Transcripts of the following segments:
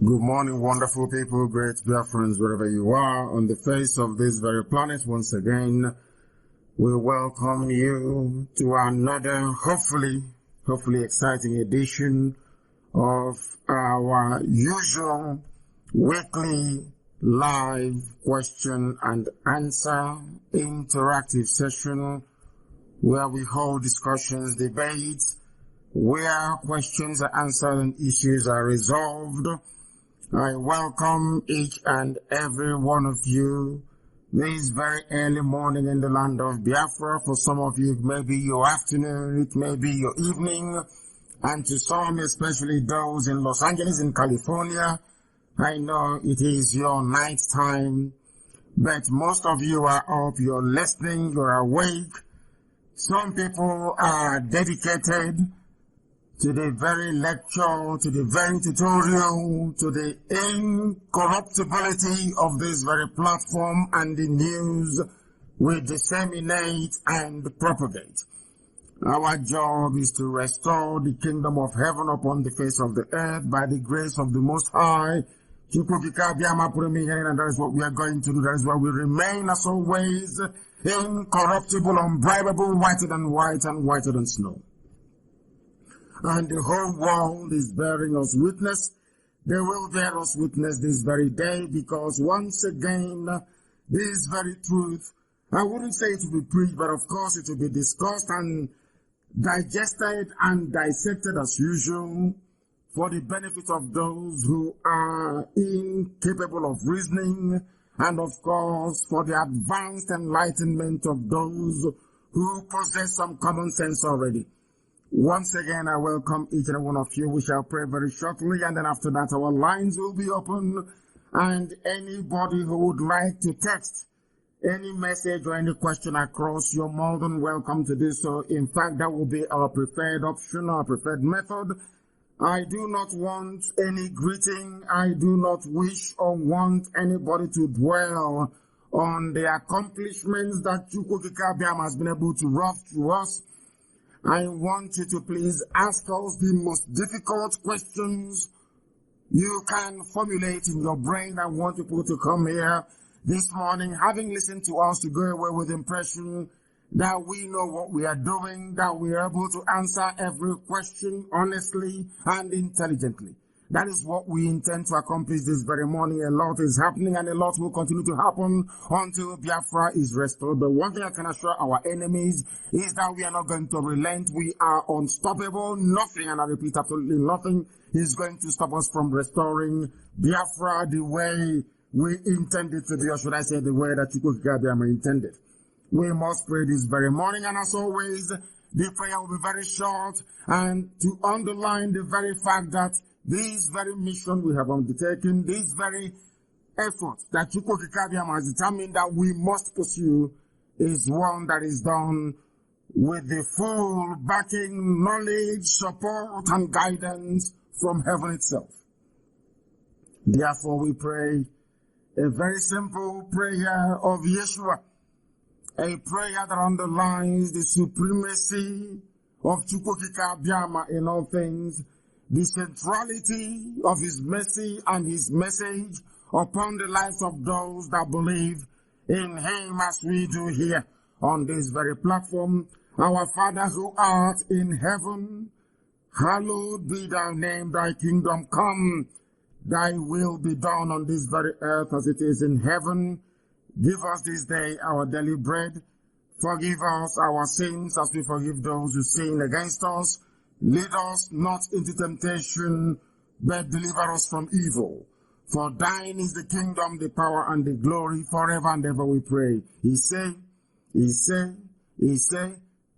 Good morning, wonderful people, great Biafrans, wherever you are on the face of this very planet. Once again, we welcome you to another, hopefully exciting edition of our usual weekly live question and answer interactive session where we hold discussions, debates, where questions are answered and issues are resolved. I welcome each and every one of you this very early morning in the land of Biafra. For some of you, it may be your afternoon, it may be your evening, and to some, especially those in Los Angeles, in California, I know it is your night time, but most of you are up, you're listening, you're awake. Some people are dedicated to the very lecture, to the very tutorial, to the incorruptibility of this very platform and the news we disseminate and propagate. Our job is to restore the kingdom of heaven upon the face of the earth by the grace of the Most High. And that is what we are going to do. That is why we remain as always incorruptible, unbribable, whiter than white and whiter than snow. And the whole world is bearing us witness. They will bear us witness this very day, because once again, this very truth, I wouldn't say it will be preached, but of course it will be discussed and digested and dissected as usual for the benefit of those who are incapable of reasoning, and of course for the advanced enlightenment of those who possess some common sense already. Once again, I welcome each and every one of you. We shall pray very shortly, and then after that, our lines will be open. And anybody who would like to text any message or any question across, you're more than welcome to do so. In fact, that will be our preferred option, our preferred method. I do not want any greeting. I do not wish or want anybody to dwell on the accomplishments that Chukwuka Biam has been able to rough through us. I want you to please ask us the most difficult questions you can formulate in your brain. I want people to come here this morning, having listened to us, to go away with the impression that we know what we are doing, that we are able to answer every question honestly and intelligently. That is what we intend to accomplish this very morning. A lot is happening, and a lot will continue to happen until Biafra is restored. But one thing I can assure our enemies is that we are not going to relent. We are unstoppable. Nothing, and I repeat, absolutely nothing is going to stop us from restoring Biafra the way we intended to be, or should I say the way that Chukwuka Biam intended. We must pray this very morning, and as always, the prayer will be very short, and to underline the very fact that this very mission we have undertaken, this very effort that Chukwuka Biam has determined that we must pursue, is one that is done with the full backing, knowledge, support, and guidance from heaven itself. Therefore, we pray a very simple prayer of Yeshua, a prayer that underlines the supremacy of Chukwuka Biam in all things, the centrality of his mercy and his message upon the lives of those that believe in him, as we do here on this very platform. Our Father who art in heaven, hallowed be thy name, thy kingdom come, thy will be done on this very earth as it is in heaven. Give us this day our daily bread. Forgive us our sins as we forgive those who sin against us. Lead us not into temptation, but deliver us from evil. For thine is the kingdom, the power, and the glory, forever and ever, we pray. He say,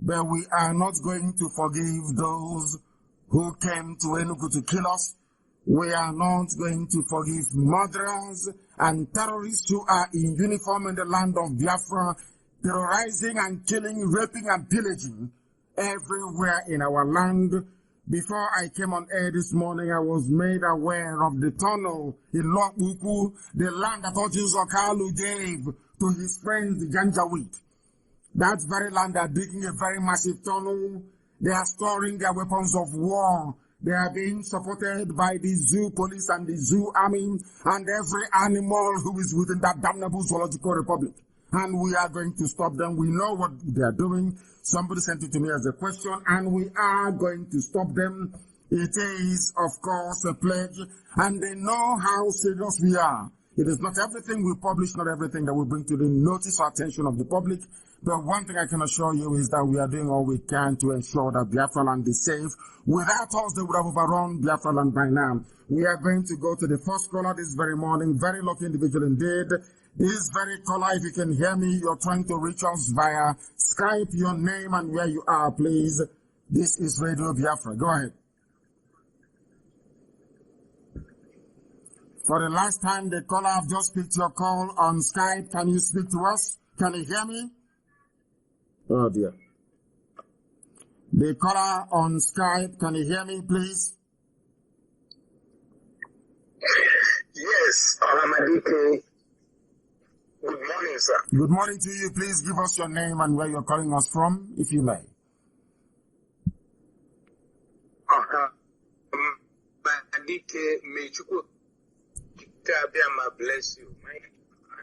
but we are not going to forgive those who came to Enugu to kill us. We are not going to forgive murderers and terrorists who are in uniform in the land of Biafra, terrorizing and killing, raping and pillaging everywhere in our land. Before I came on air this morning, I was made aware of the tunnel in Lokbuku, the land that Ojuzo Kalu gave to his friends, the Janjaweed. That very land, they are digging a very massive tunnel. They are storing their weapons of war. They are being supported by the zoo police and the zoo army and every animal who is within that damnable zoological republic. And we are going to stop them. We know what they are doing. Somebody sent it to me as a question, and we are going to stop them. It is, of course, a pledge, and they know how serious we are. It is not everything we publish, not everything that we bring to the notice or attention of the public. But one thing I can assure you is that we are doing all we can to ensure that Biafra land is safe. Without us, they would have overrun Biafra land by now. We are going to go to the first caller this very morning. Very lucky individual indeed. This very caller, if you can hear me, you're trying to reach us via Skype, your name and where you are, please. This is Radio Biafra. Go ahead. For the last time, the caller have just picked your call on Skype. Can you speak to us? Can you hear me? Oh dear. The caller on Skype, can you hear me, please? Yes, Nnamdi. Good morning, sir. Good morning to you. Please give us your name and where you're calling us from, if you may. Bless you.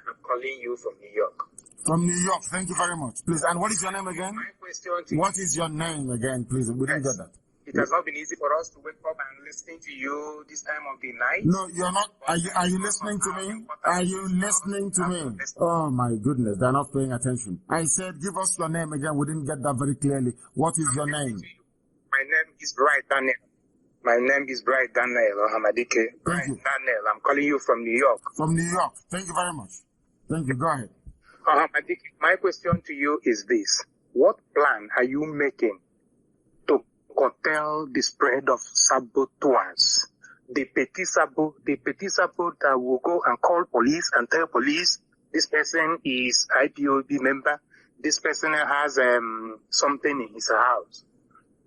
I'm calling you from New York. From New York. Thank you very much. Please. And what is your name again? My question to What is your name again, please? We didn't get that. It has not been easy for us to wake up and listen to you this time of the night. No, you're not. Are you listening to me? Are you listening to me? Oh my goodness, they're not paying attention. I said, give us your name again. We didn't get that very clearly. What is your name? My name is Bright Daniel. My name is Bright Daniel Nnamdi Kanu. Thank you. Daniel, I'm calling you from New York. From New York. Thank you very much. Thank you. Go ahead. My question to you is this. What plan are you making to curtail the spread of saboteurs? The petty sabo that will go and call police and tell police this person is IPOB member. This person has something in his house.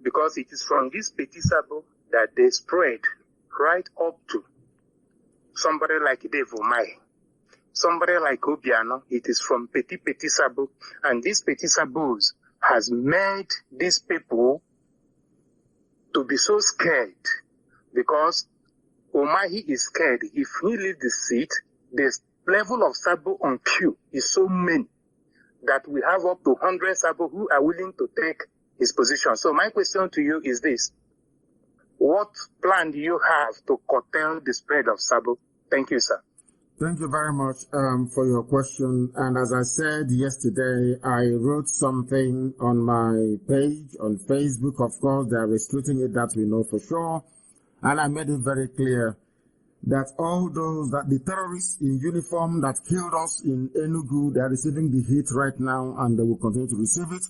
Because it is from this petty sabo that they spread right up to somebody like Dave Umai. Somebody like Obiano, it is from Petit Sabo. And these Petit Sabos has made these people to be so scared because Omahi is scared. If he leaves the seat, the level of Sabo on queue is so many that we have up to 100 Sabo who are willing to take his position. So my question to you is this. What plan do you have to curtail the spread of Sabo? Thank you, sir. Thank you very much for your question. And as I said yesterday, I wrote something on my page on Facebook. Of course, they are restricting it, that we know for sure. And I made it very clear that all those, that the terrorists in uniform that killed us in Enugu, they are receiving the hit right now and they will continue to receive it.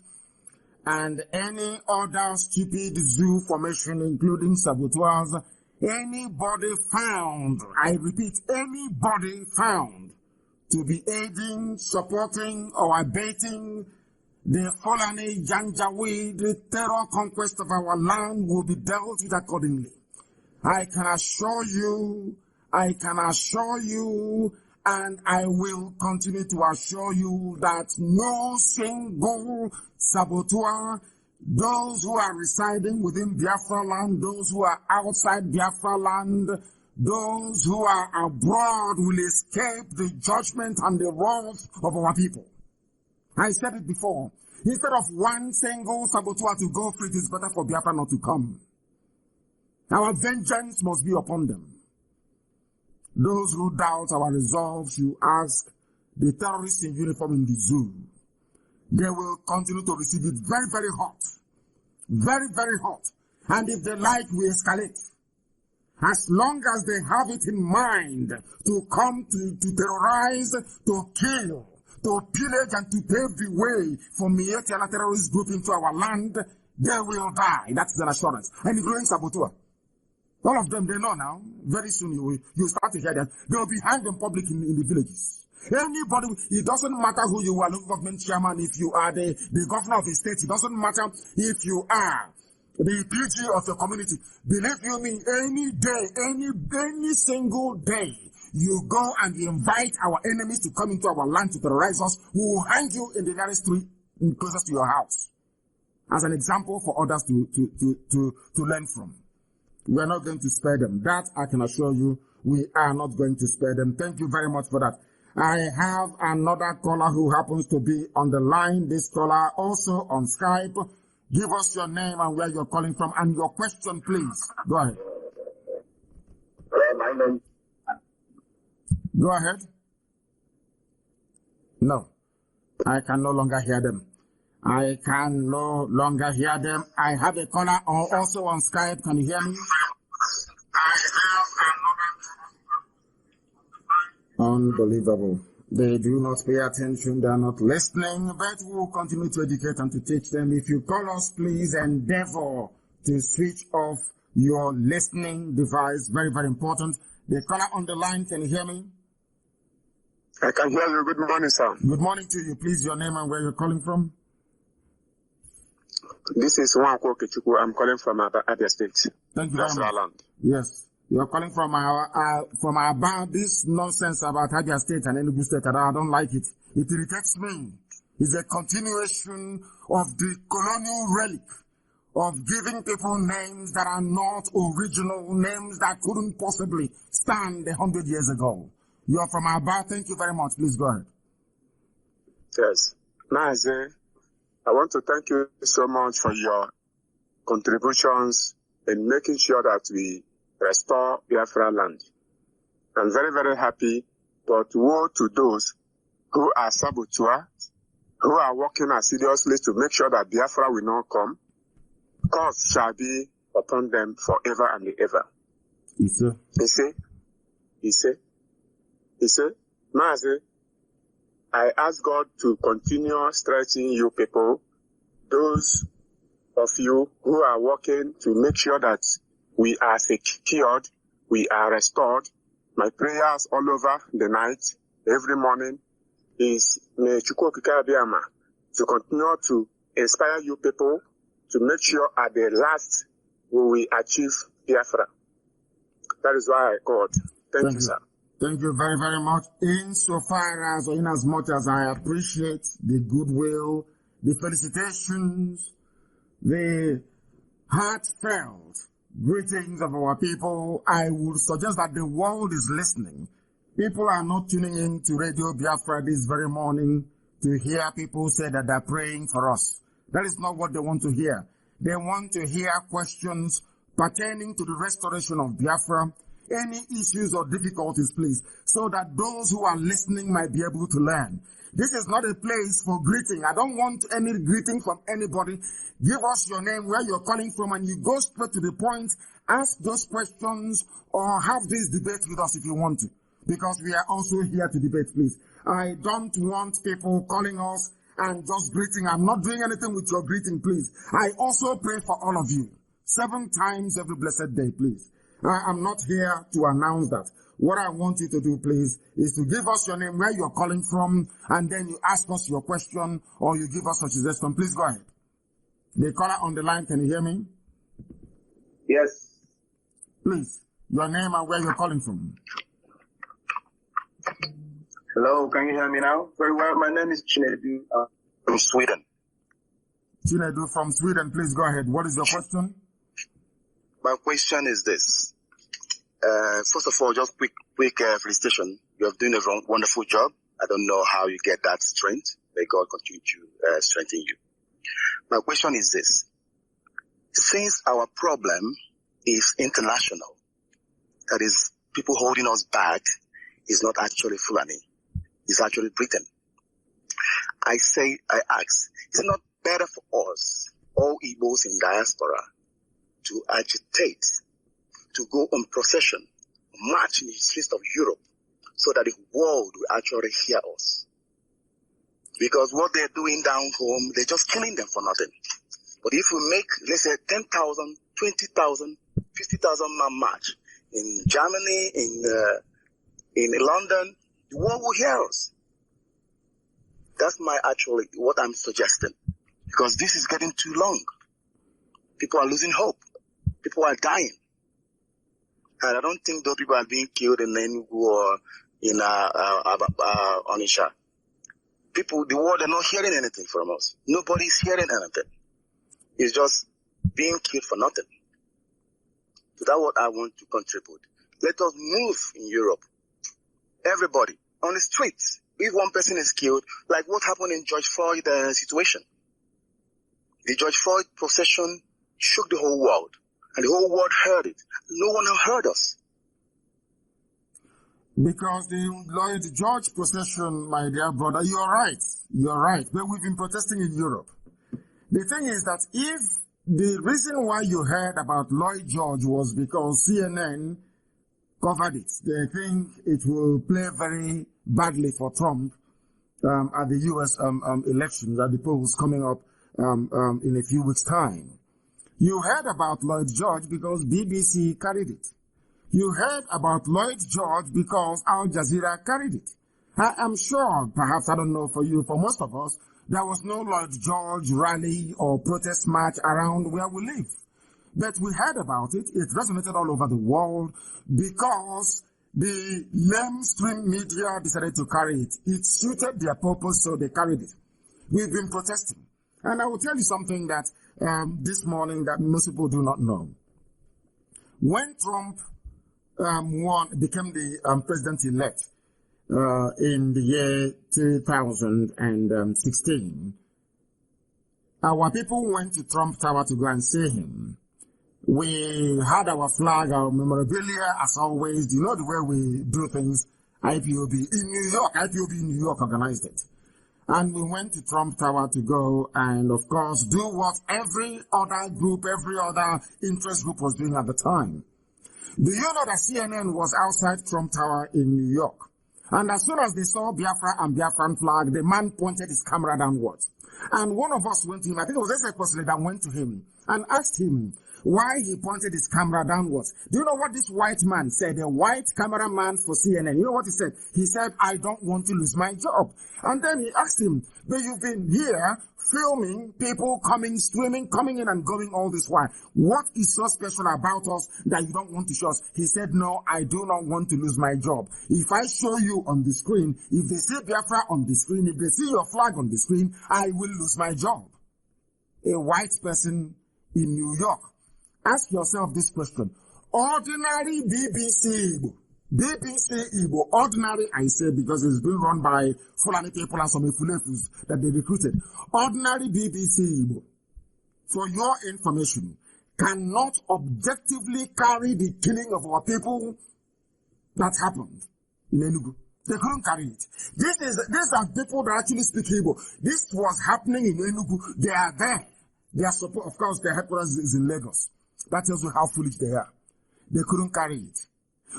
And any other stupid zoo formation, including saboteurs, anybody found, I repeat, anybody found to be aiding, supporting, or abating the Fulani Janjaweed terror conquest of our land will be dealt with accordingly. I can assure you, and I will continue to assure you that no single saboteur, those who are residing within Biafra land, those who are outside Biafra land, those who are abroad will escape the judgment and the wrath of our people. I said it before. Instead of one single saboteur to go free, it is better for Biafra not to come. Our vengeance must be upon them. Those who doubt our resolve should ask the terrorists in uniform in the zoo. They will continue to receive it very, very hot. Very, very hot. And if they like, we escalate. As long as they have it in mind to come to terrorize, to kill, to pillage and to pave the way for Mieti and a terrorist group into our land, they will die. That's an assurance. And including saboteur. All of them, they know now. Very soon you start to hear them. They will be hanged in public in the villages. Anybody, it doesn't matter who you are, local government chairman, if you are the governor of the state, it doesn't matter if you are the PG of your community. Believe you me, any day, any single day, you go and invite our enemies to come into our land to terrorize us, we will hang you in the nearest tree closest to your house as an example for others to learn from. We are not going to spare them. That I can assure you, we are not going to spare them. Thank you very much for that. I have another caller who happens to be on the line. This caller also on Skype. Give us your name and where you're calling from and your question, please. Go ahead. My name. Go ahead. No, I can no longer hear them. I can no longer hear them. I have a caller also on Skype. Can you hear me? Unbelievable. They do not pay attention. They are not listening, but we'll continue to educate and to teach them. If you call us, please endeavor to switch off your listening device. Very, very important. The caller on the line, can you hear me? I can hear you. Good morning, sir. Good morning to you. Please, your name and where you're calling from. This is Nwankwo Okechukwu. I'm calling from Abia State. Thank you very much. Land. Yes. You're calling from our this nonsense about Abia State and Enugu State. I don't like it. It irritates me. It's a continuation of the colonial relic of giving people names that are not original, names that couldn't possibly stand 100 years ago. You're from Aba. Thank you very much. Please go ahead. Yes. Mazi, I want to thank you so much for your contributions in making sure that we restore Biafra land. I'm very, very happy, but woe to those who are saboteurs, who are working assiduously to make sure that Biafra will not come. Curse shall be upon them forever and ever. Yes, sir. He said, Mazi, I ask God to continue stretching you people, those of you who are working to make sure that we are secured, we are restored. My prayers all over the night, every morning, is may Chukwu Okike Abiyama to continue to inspire you people to make sure at the last we will achieve Biafra. That is why I called. Thank you, sir. Thank you very, very much. Insofar as, or in as much as I appreciate the goodwill, the felicitations, the heartfelt greetings of our people, I would suggest that the world is listening. People are not tuning in to Radio Biafra this very morning to hear people say that they're praying for us. That is not what they want to hear. They want to hear questions pertaining to the restoration of Biafra, any issues or difficulties, please, so that those who are listening might be able to learn. This is not a place for greeting. I don't want any greeting from anybody. Give us your name, where you're calling from, and you go straight to the point. Ask those questions or have this debate with us if you want to, because we are also here to debate, please. I don't want people calling us and just greeting. I'm not doing anything with your greeting, please. I also pray for all of you 7 times every blessed day, please. I'm not here to announce that. What I want you to do, please, is to give us your name, where you're calling from, and then you ask us your question or you give us a suggestion. Please go ahead. The caller on the line, can you hear me? Yes. Please, your name and where you're calling from. Hello, can you hear me now? Very well. My name is Chinedu from Sweden. Chinedu from Sweden, please go ahead. What is your question? My question is this. First of all, just quick felicitation. You have done a wonderful job. I don't know how you get that strength. May God continue to strengthen you. My question is this. Since our problem is international, that is, people holding us back is not actually Fulani, it's actually Britain. I ask, is it not better for us, all Igbos in diaspora, to agitate, to go on procession, march in the streets of Europe, so that the world will actually hear us? Because what they're doing down home, they're just killing them for nothing. But if we make, let's say, 10,000, 20,000, 50,000 man march in Germany, in London, the world will hear us. That's what I'm suggesting. Because this is getting too long. People are losing hope. People are dying. And I don't think those people are being killed in Enugu or in Onisha. people, the world, are not hearing anything from us. Nobody's hearing anything. It's just being killed for nothing. So that's what I want to contribute. Let us move in Europe. Everybody on the streets. If one person is killed, like what happened in George Floyd situation. The George Floyd procession shook the whole world. And the whole world heard it. No one heard us. Because the Lloyd George procession, my dear brother, you're right. You're right. But we've been protesting in Europe. The thing is that if the reason why you heard about Lloyd George was because CNN covered it, they think it will play very badly for Trump at the U.S. elections, at the polls coming up in a few weeks' time. You heard about Lloyd George because BBC carried it. You heard about Lloyd George because Al Jazeera carried it. I am sure, perhaps, I don't know for you, for most of us, there was no Lloyd George rally or protest march around where we live. But we heard about it. It resonated all over the world because the mainstream media decided to carry it. It suited their purpose, so they carried it. We've been protesting. And I will tell you something that this morning that most people do not know. When Trump became the president-elect in the year 2016, our people went to Trump Tower to go and see him. We had our flag, our memorabilia, as always. You know the way we do things. IPOB in New York, IPOB in New York organized it. And we went to Trump Tower to go and, of course, do what every other group, every other interest group was doing at the time. Do you know that CNN was outside Trump Tower in New York? And as soon as they saw Biafra and Biafran flag, the man pointed his camera downwards. And one of us went to him, I think it was Esek President that went to him and asked him why he pointed his camera downwards. Do you know what this white man said? A white cameraman for CNN. You know what he said? He said, I don't want to lose my job. And then he asked him, but you've been here filming people coming, streaming, coming in and going all this while. What is so special about us that you don't want to show us? He said, no, I do not want to lose my job. If I show you on the screen, if they see Biafra on the screen, if they see your flag on the screen, I will lose my job. A white person in New York. Ask yourself this question. Ordinary BBC Igbo, ordinary I say because it's been run by Fulani people and some Ifulefus that they recruited. Ordinary BBC Igbo, for your information, cannot objectively carry the killing of our people that happened in Enugu. They couldn't carry it. These are people that actually speak Igbo. This was happening in Enugu. They are there. Their support, of course, their headquarters is in Lagos. That tells you how foolish they are. They couldn't carry it.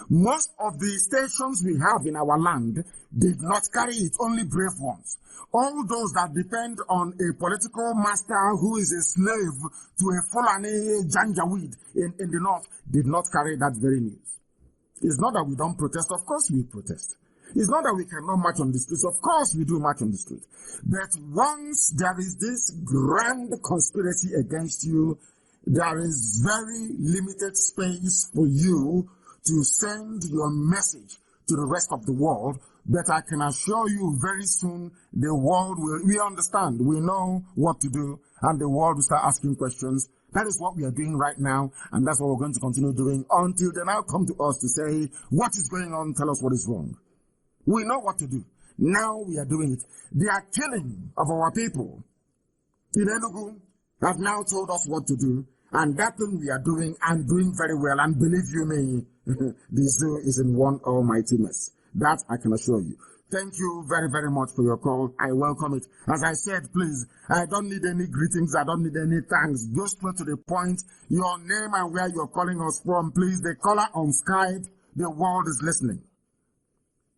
Most of the stations we have in our land did not carry it, only brave ones. All those that depend on a political master who is a slave to a Fulani Janjaweed in the north did not carry that very news. It's not that we don't protest. Of course we protest. It's not that we cannot march on the streets. Of course we do march on the street. But once there is this grand conspiracy against you, there is very limited space for you to send your message to the rest of the world. But I can assure you very soon the world we understand, we know what to do, and the world will start asking questions. That is what we are doing right now, and that's what we're going to continue doing until they now come to us to say, what is going on? Tell us what is wrong. We know what to do. Now we are doing it. The killing of our people in Enugu have now told us what to do, and that thing we are doing and doing very well. And believe you me, the zoo is in one almighty mess. That I can assure you. Thank you very, very much for your call. I welcome it. As I said, please, I don't need any greetings. I don't need any thanks. Go straight to the point. Your name and where you're calling us from, please. The caller on Skype, the world is listening.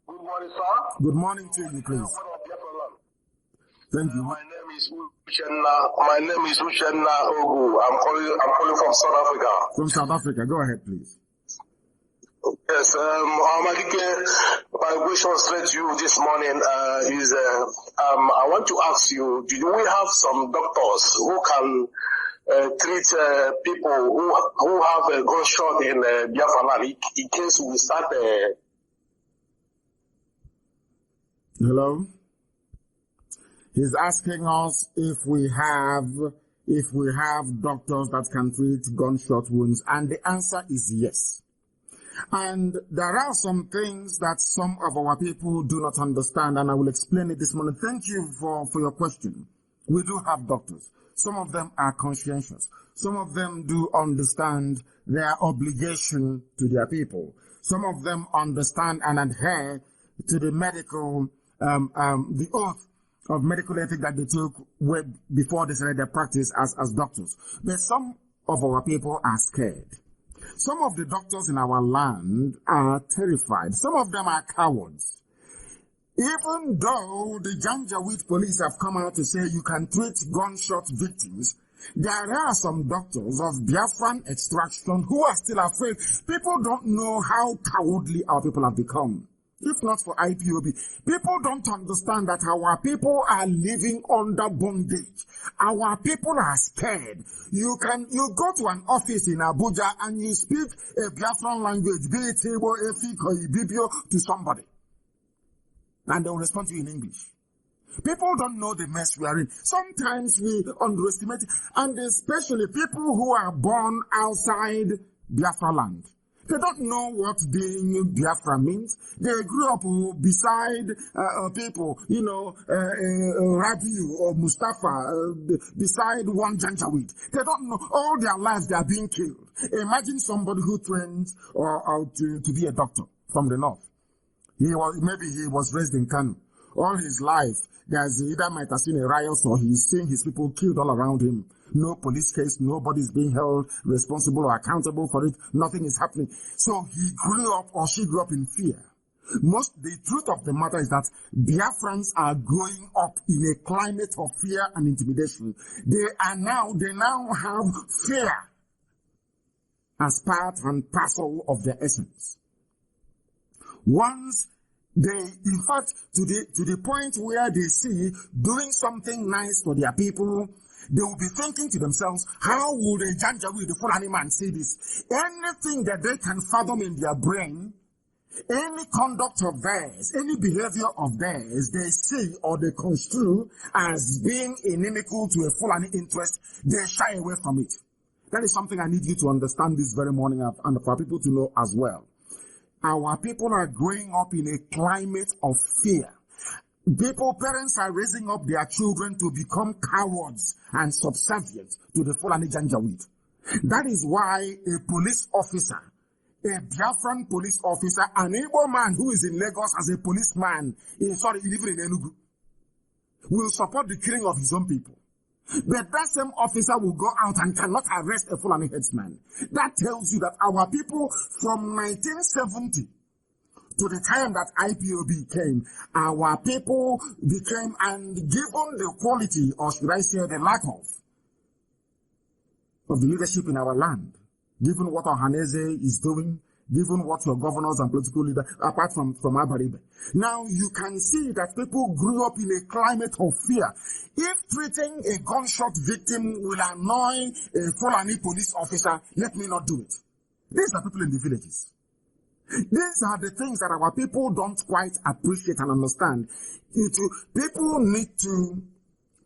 Good morning, sir. Good morning to you, please. Thank you. My name is Uchenna Ogu. I'm calling from South Africa. From South Africa. Go ahead, please. Yes, my question straight to you this morning is I want to ask you, do we have some doctors who can treat people who have a gunshot in Biafra land in case we start Hello? He's asking us if we have doctors that can treat gunshot wounds, and the answer is yes. And there are some things that some of our people do not understand, and I will explain it this morning. Thank you for your question. We do have doctors. Some of them are conscientious. Some of them do understand their obligation to their people. Some of them understand and adhere to the medical, the oath of medical ethics that they took before they started their practice as doctors. But some of our people are scared. Some of the doctors in our land are terrified. Some of them are cowards. Even though the Janjaweed police have come out to say you can treat gunshot victims, there are some doctors of Biafran extraction who are still afraid. People don't know how cowardly our people have become. If not for IPOB, people don't understand that our people are living under bondage. Our people are scared. You go to an office in Abuja and you speak a Biafran language, be it Igbo, Efik, or Ibibio, to somebody, and they will respond to you in English. People don't know the mess we are in. Sometimes we underestimate it, and especially people who are born outside Biafra land. They don't know what being Biafra means. They grew up beside people, Rabiu or Mustafa, beside one Janjaweed. They don't know. All their lives they are being killed. Imagine somebody who trains to be a doctor from the north. Maybe he was raised in Kanu. All his life, there's either might have seen a riot or he's seeing his people killed all around him. No police case, nobody's being held responsible or accountable for it. Nothing is happening. So he grew up or she grew up in fear. The truth of the matter is that Biafrans are growing up in a climate of fear and intimidation. They now have fear as part and parcel of their essence. Once in fact, to the point where they see doing something nice for their people, they will be thinking to themselves, how would a Janjaweed, the Fulani man, see this? Anything that they can fathom in their brain, any conduct of theirs, any behavior of theirs, they see or they construe as being inimical to a Fulani interest, they shy away from it. That is something I need you to understand this very morning and for people to know as well. Our people are growing up in a climate of fear. Parents are raising up their children to become cowards and subservient to the Fulani Janjaweed. That is why a police officer, a Biafran police officer, an Igbo man who is in Lagos as a policeman, living in Enugu, will support the killing of his own people. But that same officer will go out and cannot arrest a Fulani headsman. That tells you that our people from 1970 to the time that IPOB came, our people became, and given the quality, or should I say the lack of the leadership in our land, given what Ohaneze is doing, given what your governors and political leaders, apart from Abaribe. Now you can see that people grew up in a climate of fear. If treating a gunshot victim will annoy a Fulani police officer, let me not do it. These are people in the villages. These are the things that our people don't quite appreciate and understand. People need to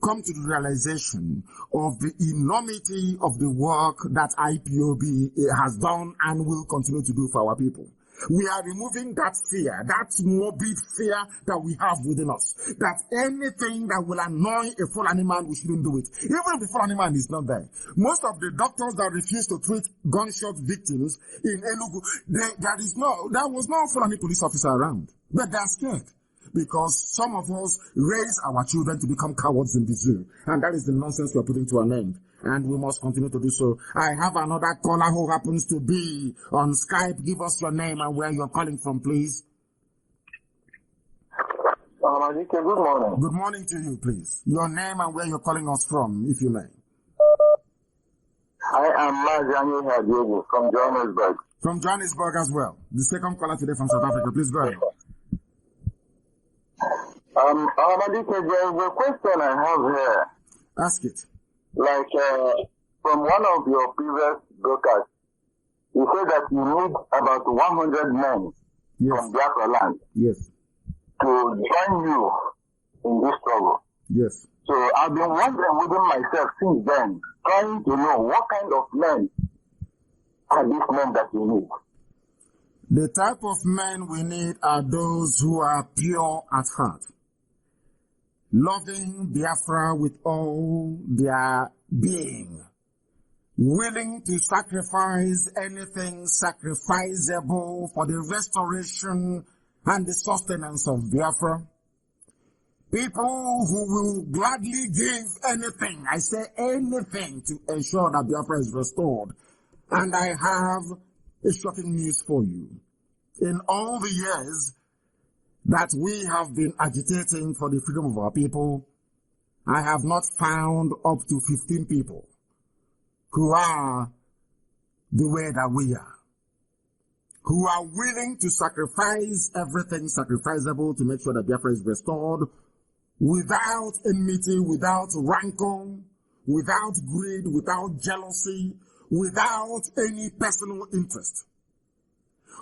come to the realization of the enormity of the work that IPOB has done and will continue to do for our people. We are removing that fear, that morbid fear that we have within us, that anything that will annoy a Fulani man, we shouldn't do it. Even if the Fulani man is not there. Most of the doctors that refuse to treat gunshot victims in Enugu, there was no Fulani police officer around, but they're scared. Because some of us raise our children to become cowards in this zoo. And that is the nonsense we're putting to an end. And we must continue to do so. I have another caller who happens to be on Skype. Give us your name and where you're calling from, please. Good morning. Good morning to you, please. Your name and where you're calling us from, if you may. I am Mazi from Johannesburg. From Johannesburg as well. The second caller today from South Africa. Please go ahead. There's a question I have here. Ask it. From one of your previous broadcasts, you said that you need about 100 men from Biafra land to join you in this struggle. Yes. So I've been wondering within myself since then, trying to know what kind of men are these men that you need. The type of men we need are those who are pure at heart, loving Biafra with all their being, willing to sacrifice anything sacrificable for the restoration and the sustenance of Biafra. People who will gladly give anything, I say anything, to ensure that Biafra is restored. And I have a shocking news for you. In all the years that we have been agitating for the freedom of our people, I have not found up to 15 people who are the way that we are, who are willing to sacrifice everything sacrificable to make sure that Biafra is restored, without enmity, without rancor, without greed, without jealousy, without any personal interest.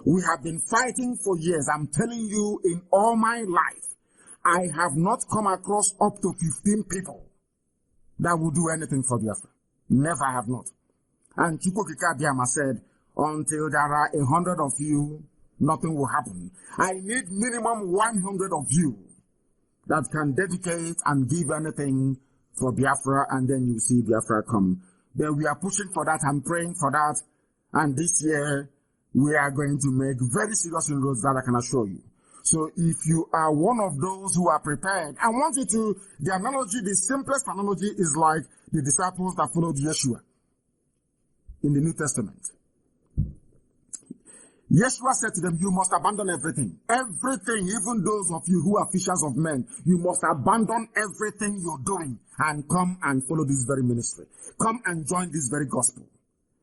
We have been fighting for years. I'm telling you, in all my life, I have not come across up to 15 people that will do anything for Biafra. Never have not. And Chukwukika Biama said, until there are 100 of you, nothing will happen. I need minimum 100 of you that can dedicate and give anything for Biafra, and then you see Biafra come. Then we are pushing for that and praying for that. And this year, we are going to make very serious inroads, that I can assure you. So if you are one of those who are prepared, I want you to, the analogy, the simplest analogy is like the disciples that followed Yeshua in the New Testament. Yeshua said to them, you must abandon everything. Everything, even those of you who are fishers of men, you must abandon everything you're doing and come and follow this very ministry. Come and join this very gospel.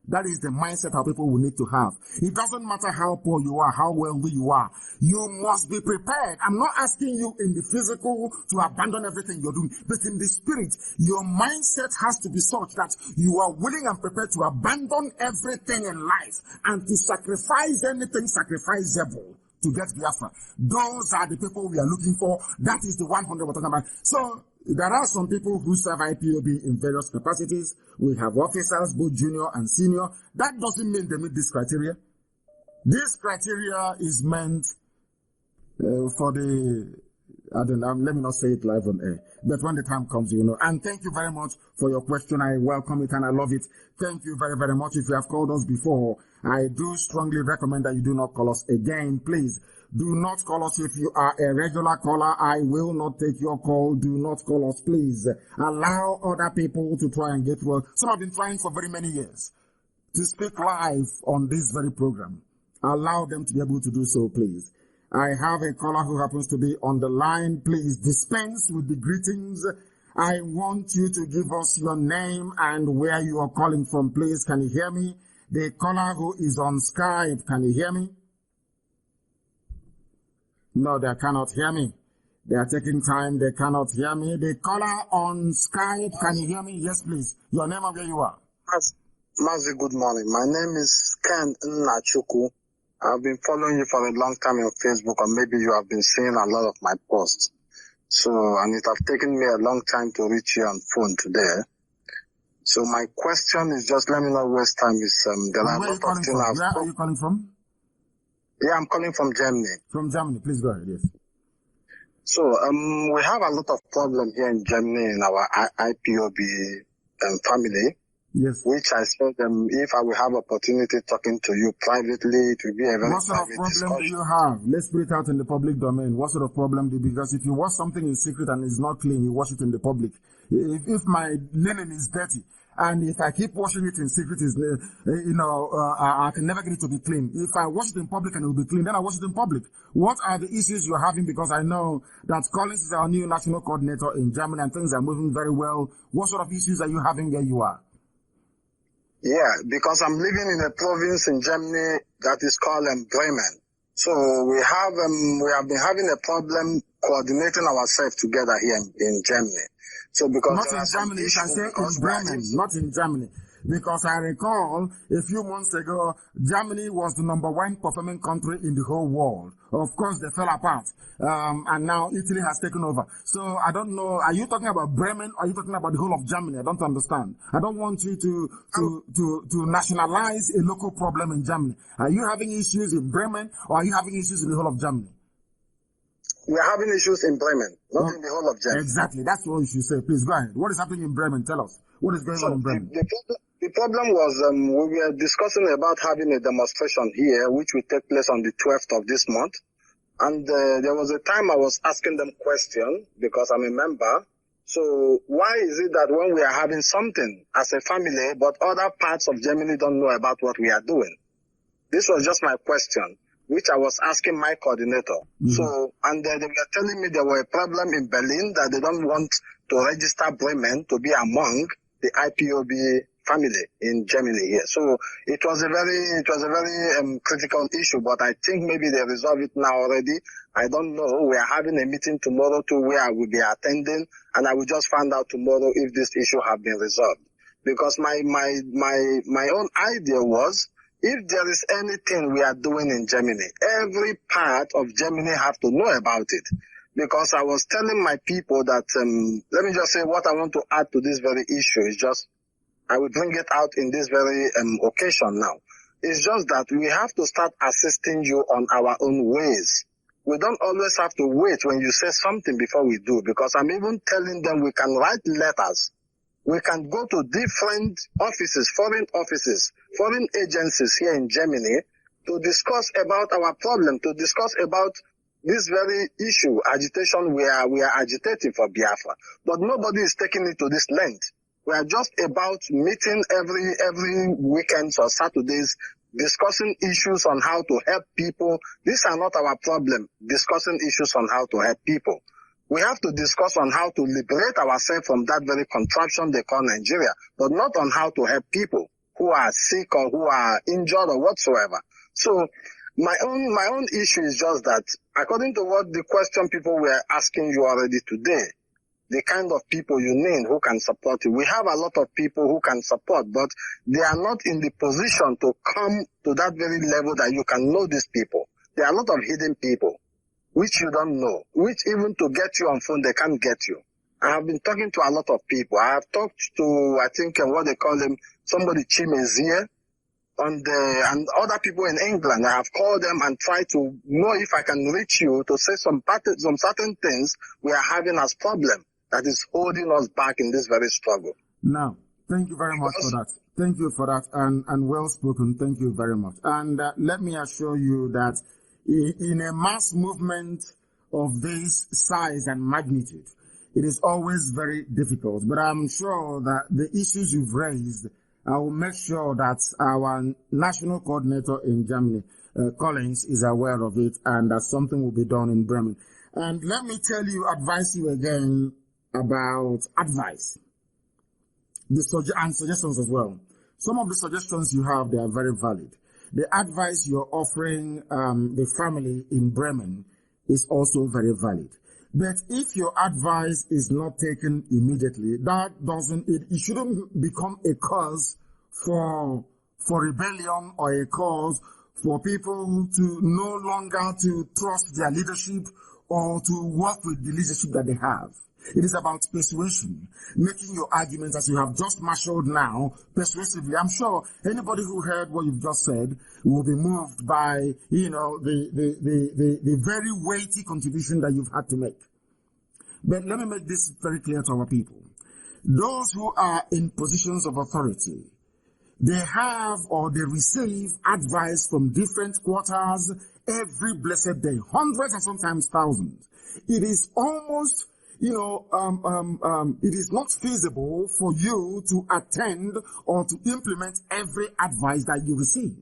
That is the mindset our people will need to have. It doesn't matter how poor you are, how wealthy you are. You must be prepared. I'm not asking you in the physical to abandon everything you're doing, but in the spirit, your mindset has to be such that you are willing and prepared to abandon everything in life and to sacrifice anything sacrificable to get Biafra. Those are the people we are looking for. That is the 100 we're talking about. So, there are some people who serve IPOB in various capacities. We have officers, both junior and senior. That doesn't mean they meet this criteria. This criteria is meant for the, I don't know, let me not say it live on air. But when the time comes, you know. And thank you very much for your question. I welcome it and I love it. Thank you very, very much. If you have called us before, I do strongly recommend that you do not call us again, please. Do not call us if you are a regular caller. I will not take your call. Do not call us, please. Allow other people to try and get well. Some have been trying for very many years to speak live on this very program. Allow them to be able to do so, please. I have a caller who happens to be on the line. Please dispense with the greetings. I want you to give us your name and where you are calling from, please. Can you hear me? The caller who is on Skype, can you hear me? No, they cannot hear me. They are taking time. They cannot hear me. The caller on Skype, can you hear me? Yes, please. Your name and where you are. Mazi, good morning. My name is Ken Nnachuku. I've been following you for a long time on Facebook, and maybe you have been seeing a lot of my posts. So, and it has taken me a long time to reach you on phone today. So my question is just, let me not waste time. There are a lot of things. Where are you calling from? Yeah, I'm calling from Germany. From Germany, please go ahead, yes. So, we have a lot of problem here in Germany in our IPOB family. Yes. Which I said, if I will have opportunity talking to you privately, it will be a very What sort of problem do you have? Let's put it out in the public domain. What sort of problem do you, because if you wash something in secret and it's not clean, you wash it in the public. If my linen is dirty, and if I keep washing it in secret, I can never get it to be clean. If I wash it in public and it will be clean, then I wash it in public. What are the issues you're having? Because I know that Collins is our new national coordinator in Germany and things are moving very well. What sort of issues are you having where you are? Yeah, because I'm living in a province in Germany that is called Bremen. So we have been having a problem coordinating ourselves together here in Germany. So because not in Germany, you can say in Bremen, not in Germany. Because I recall a few months ago, Germany was the #1 performing country in the whole world. Of course, they fell apart. And now Italy has taken over. So I don't know, are you talking about Bremen or are you talking about the whole of Germany? I don't understand. I don't want you to nationalize a local problem in Germany. Are you having issues in Bremen or are you having issues in the whole of Germany? We are having issues in Bremen, not in the whole of Germany. Exactly. That's what you should say. Please go ahead. What is happening in Bremen? Tell us. What is going on in Bremen? The problem was we were discussing about having a demonstration here, which will take place on the 12th of this month. And there was a time I was asking them question because I'm a member. So why is it that when we are having something as a family, but other parts of Germany don't know about what we are doing? This was just my question, which I was asking my coordinator. So, and they were telling me there were a problem in Berlin that they don't want to register Bremen to be among the IPOB family in Germany here. So it was a very critical issue, but I think maybe they resolved it now already. I don't know. We are having a meeting tomorrow too where I will be attending, and I will just find out tomorrow if this issue have been resolved. Because my own idea was, if there is anything we are doing in Germany, every part of Germany have to know about it. Because I was telling my people that, let me just say what I want to add to this very issue is just, I will bring it out in this very occasion now. It's just that we have to start assisting you on our own ways. We don't always have to wait when you say something before we do, because I'm even telling them we can write letters. We can go to different offices, foreign agencies here in Germany to discuss about our problem, to discuss about this very issue, agitation we are agitating for Biafra. But nobody is taking it to this length. We are just about meeting every weekends or Saturdays, discussing issues on how to help people. These are not our problem, discussing issues on how to help people. We have to discuss on how to liberate ourselves from that very contraption they call Nigeria, but not on how to help people who are sick or who are injured or whatsoever. So my own issue is just that, according to what the question people were asking you already today, the kind of people you name who can support you. We have a lot of people who can support, but they are not in the position to come to that very level that you can know these people. There are a lot of hidden people, which you don't know, which even to get you on phone, they can't get you. I have been talking to a lot of people. I have talked to, I think, what they call him, somebody Chimezie, and other people in England. I have called them and tried to know if I can reach you to say some certain things we are having as problem that is holding us back in this very struggle. Now, thank you very much for that. Thank you for that, and well spoken. Thank you very much. And let me assure you that in a mass movement of this size and magnitude, it is always very difficult. But I'm sure that the issues you've raised, I will make sure that our national coordinator in Germany, Collins, is aware of it, and that something will be done in Bremen. And let me advise you again about advice, and suggestions as well. Some of the suggestions you have, they are very valid. The advice you're offering the family in Bremen is also very valid. But if your advice is not taken immediately, it shouldn't become a cause for rebellion or a cause for people to no longer to trust their leadership or to work with the leadership that they have. It is about persuasion, making your arguments as you have just marshaled now, persuasively. I'm sure anybody who heard what you've just said will be moved by, the very weighty contribution that you've had to make. But let me make this very clear to our people. Those who are in positions of authority, they have or they receive advice from different quarters every blessed day, hundreds and sometimes thousands. It is almost it is not feasible for you to attend or to implement every advice that you receive.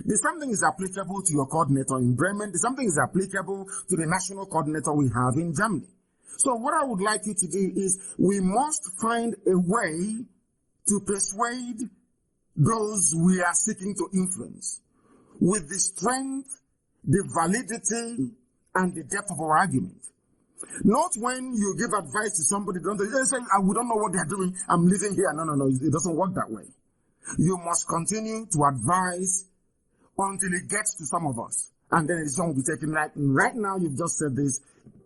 The something is applicable to your coordinator in Bremen. The something is applicable to the national coordinator we have in Germany. So what I would like you to do is we must find a way to persuade those we are seeking to influence with the strength, the validity, and the depth of our argument. Not when you give advice to somebody, they say, we don't know what they're doing, I'm living here. No, it doesn't work that way. You must continue to advise until it gets to some of us. And then a decision will be taken. Right now, you've just said this.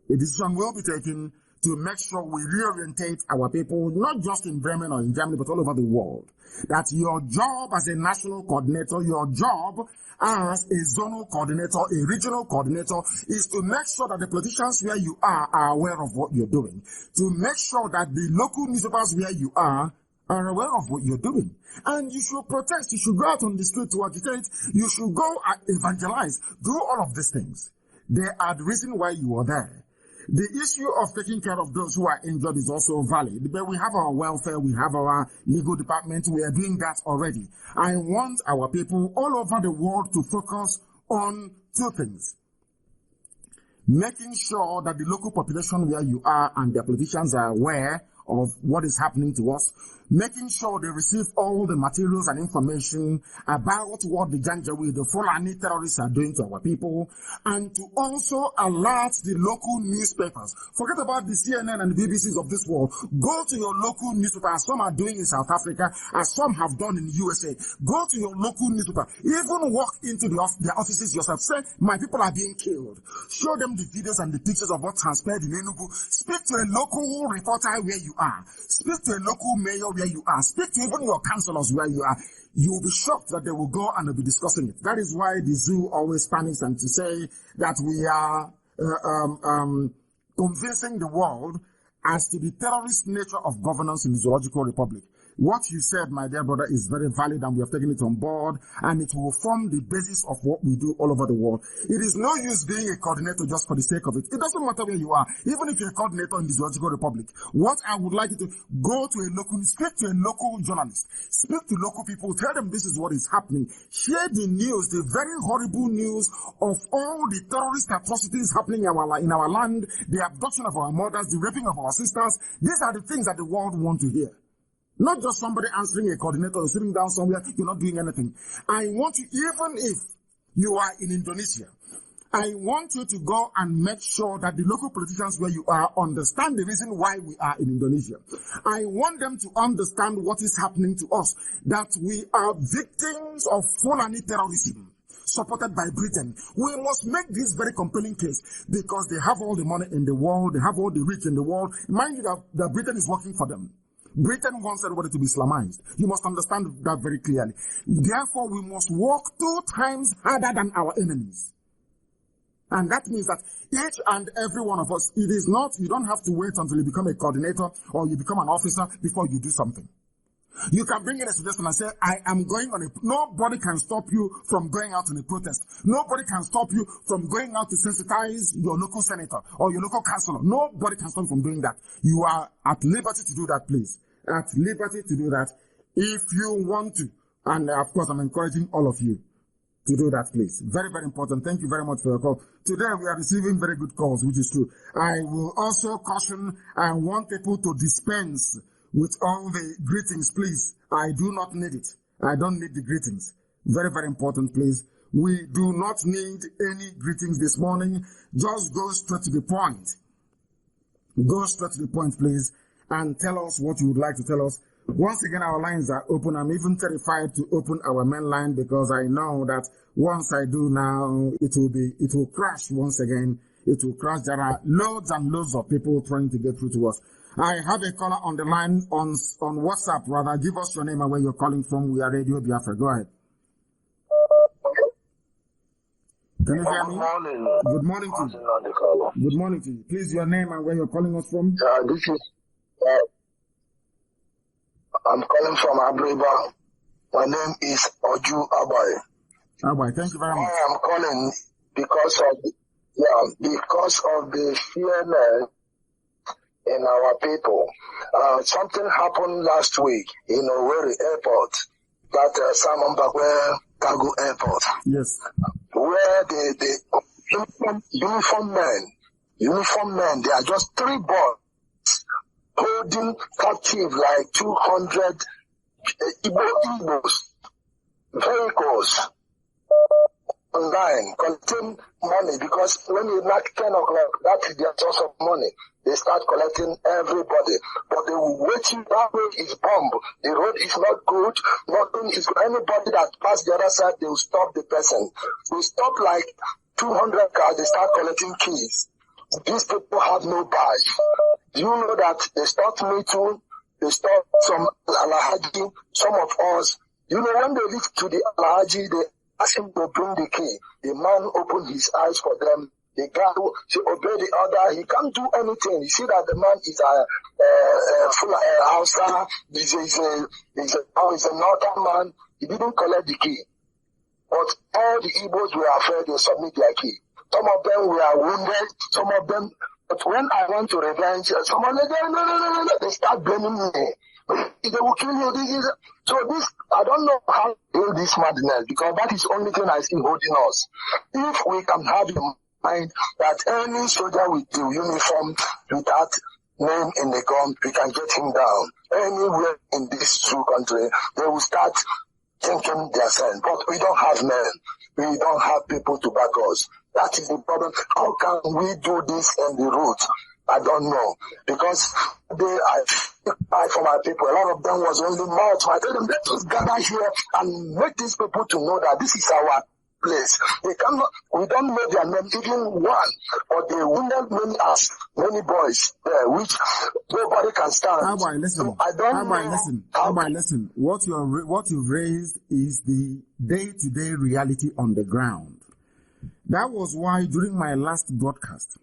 A decision will be taken to make sure we reorientate our people, not just in Bremen or in Germany, but all over the world. That your job as a national coordinator, your job as a zonal coordinator, a regional coordinator, is to make sure that the politicians where you are aware of what you're doing. To make sure that the local newspapers where you are aware of what you're doing. And you should protest, you should go out on the street to agitate, you should go and evangelize, do all of these things. They are the reason why you are there. The issue of taking care of those who are injured is also valid, but we have our welfare, we have our legal department, we are doing that already. I want our people all over the world to focus on two things. Making sure that the local population where you are and their politicians are aware of what is happening to us, making sure they receive all the materials and information about what the Janjaweed, the Fulani terrorists are doing to our people, and to also alert the local newspapers. Forget about the CNN and the BBCs of this world. Go to your local newspaper, as some are doing in South Africa, as some have done in the USA. Go to your local newspaper. Even walk into their offices yourself. Say, my people are being killed. Show them the videos and the pictures of what transpired in Enugu. Speak to a local reporter where you are. Speak to a local mayor where you are. Speak to even your councillors where you are. You will be shocked that they will go and they'll be discussing it. That is why the zoo always panics and to say that we are convincing the world as to the terrorist nature of governance in the Zoological Republic. What you said, my dear brother, is very valid, and we have taken it on board, and it will form the basis of what we do all over the world. It is no use being a coordinator just for the sake of it. It doesn't matter where you are, even if you're a coordinator in the Zoological Republic. What I would like you to go to a local, speak to a local journalist, speak to local people, tell them this is what is happening. Share the news, the very horrible news of all the terrorist atrocities happening in our land, the abduction of our mothers, the raping of our sisters. These are the things that the world want to hear. Not just somebody answering a coordinator or sitting down somewhere, you're not doing anything. I want you, even if you are in Indonesia, I want you to go and make sure that the local politicians where you are understand the reason why we are in Indonesia. I want them to understand what is happening to us, that we are victims of Fulani terrorism supported by Britain. We must make this very compelling case because they have all the money in the world, they have all the rich in the world. Mind you that Britain is working for them. Britain wants everybody to be Islamized. You must understand that very clearly. Therefore, we must work 2 times harder than our enemies. And that means that each and every one of us, it is not, you don't have to wait until you become a coordinator or you become an officer before you do something. You can bring in a suggestion and say, I am going on nobody can stop you from going out on a protest. Nobody can stop you from going out to sensitize your local senator or your local councillor. Nobody can stop you from doing that. You are at liberty to do that, please. At liberty to do that if you want to. And of course, I'm encouraging all of you to do that, please. Very, very important. Thank you very much for your call. Today, we are receiving very good calls, which is true. I will also caution, I want people to dispense with all the greetings, please. I do not need it. I don't need the greetings. Very, very important, please. We do not need any greetings this morning. Just go straight to the point. Go straight to the point, please, and tell us what you would like to tell us. Once again, our lines are open. I'm even terrified to open our main line because I know that once I do now, it will crash once again. It will crash. There are loads and loads of people trying to get through to us. I have a caller on the line on WhatsApp, rather. Give us your name and where you're calling from. We are Radio Biafra. Go ahead. Can you hear me? Good morning. Good morning to you. Good morning to you. Please, your name and where you're calling us from. This is, I'm calling from Abreba. My name is Oju Abai. Abai, thank you very much. I am calling because of the fearness in our people. Something happened last week in Owerri Airport, that Simon Bagwell Cargo Airport. Yes. Where the uniform men, there are just 3 boys holding captive like 200 Igbos vehicles online contain money, because when you knock 10 o'clock, that is their source of money. they start collecting everybody. But they will wait you, that road is bomb. The road is not good. Nothing is good. Anybody that pass the other side, they will stop the person. They stop like 200 cars, they start collecting keys. These people have no badge. Do you know that they stopped me too? They stopped some Alhaji, some of us. You know, when they reach to the Alhaji, they ask him to bring the key. The man opened his eyes for them. The guy should obey the order. He can't do anything. You see that the man is a full Hausa. He's a northern man. He didn't collect the key. But all the Igbos were afraid to submit their key. Some of them were wounded. Some of them. But when I went to revenge, someone said, no, they start blaming me. They will kill you. So this, I don't know how to deal this madness, because that is the only thing I see holding us. If we can have in mind that any soldier with the uniform, with that name in the gun, we can get him down. Anywhere in this true country, they will start thinking their sense. But we don't have men. We don't have people to back us. That is the problem. How can we do this in the route? I don't know. Because I fight for my people. A lot of them was only mouth. I tell them, let us gather here and make these people to know that this is our place. They cannot, we don't know their name, even one, but they wounded many boys there, which nobody can stand. How about listen? So I don't know. Listen? What you've raised is the day-to-day reality on the ground. That was why during my last broadcast,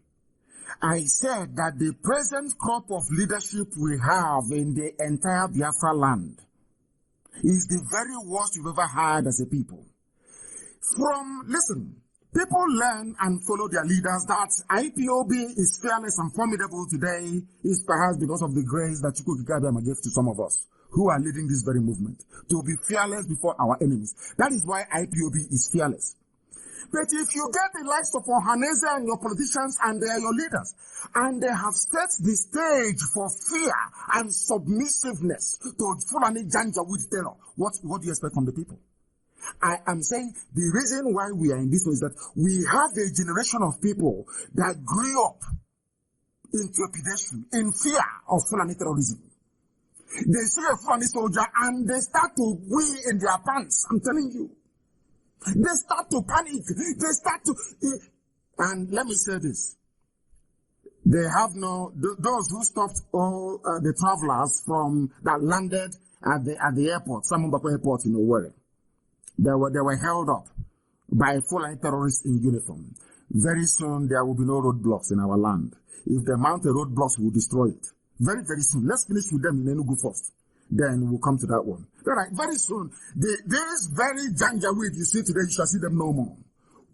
I said that the present crop of leadership we have in the entire Biafra land is the very worst we've ever had as a people. Listen, people learn and follow their leaders. That IPOB is fearless and formidable today is perhaps because of the grace that Chukwu Kikabiyama gave to some of us who are leading this very movement, to be fearless before our enemies. That is why IPOB is fearless. But if you get the likes of Ohaneze and your politicians and they are your leaders, and they have set the stage for fear and submissiveness to Fulani Janja with terror, what do you expect from the people? I am saying the reason why we are in this is that we have a generation of people that grew up in trepidation, in fear of Fulani terrorism. They see a Fulani soldier and they start to wee in their pants. I'm telling you. They start to panic. They start to... And let me say this. They have those who stopped all the travelers that landed at the airport, Samambako Airport in Owerri. They were held up by Fulani terrorists in uniform. Very soon there will be no roadblocks in our land. If they mount a roadblocks, we'll destroy it. Very, very soon. Let's finish with them in Enugu first. Then we'll come to that one. All right, very soon. This very Janjaweed you see today, you shall see them no more.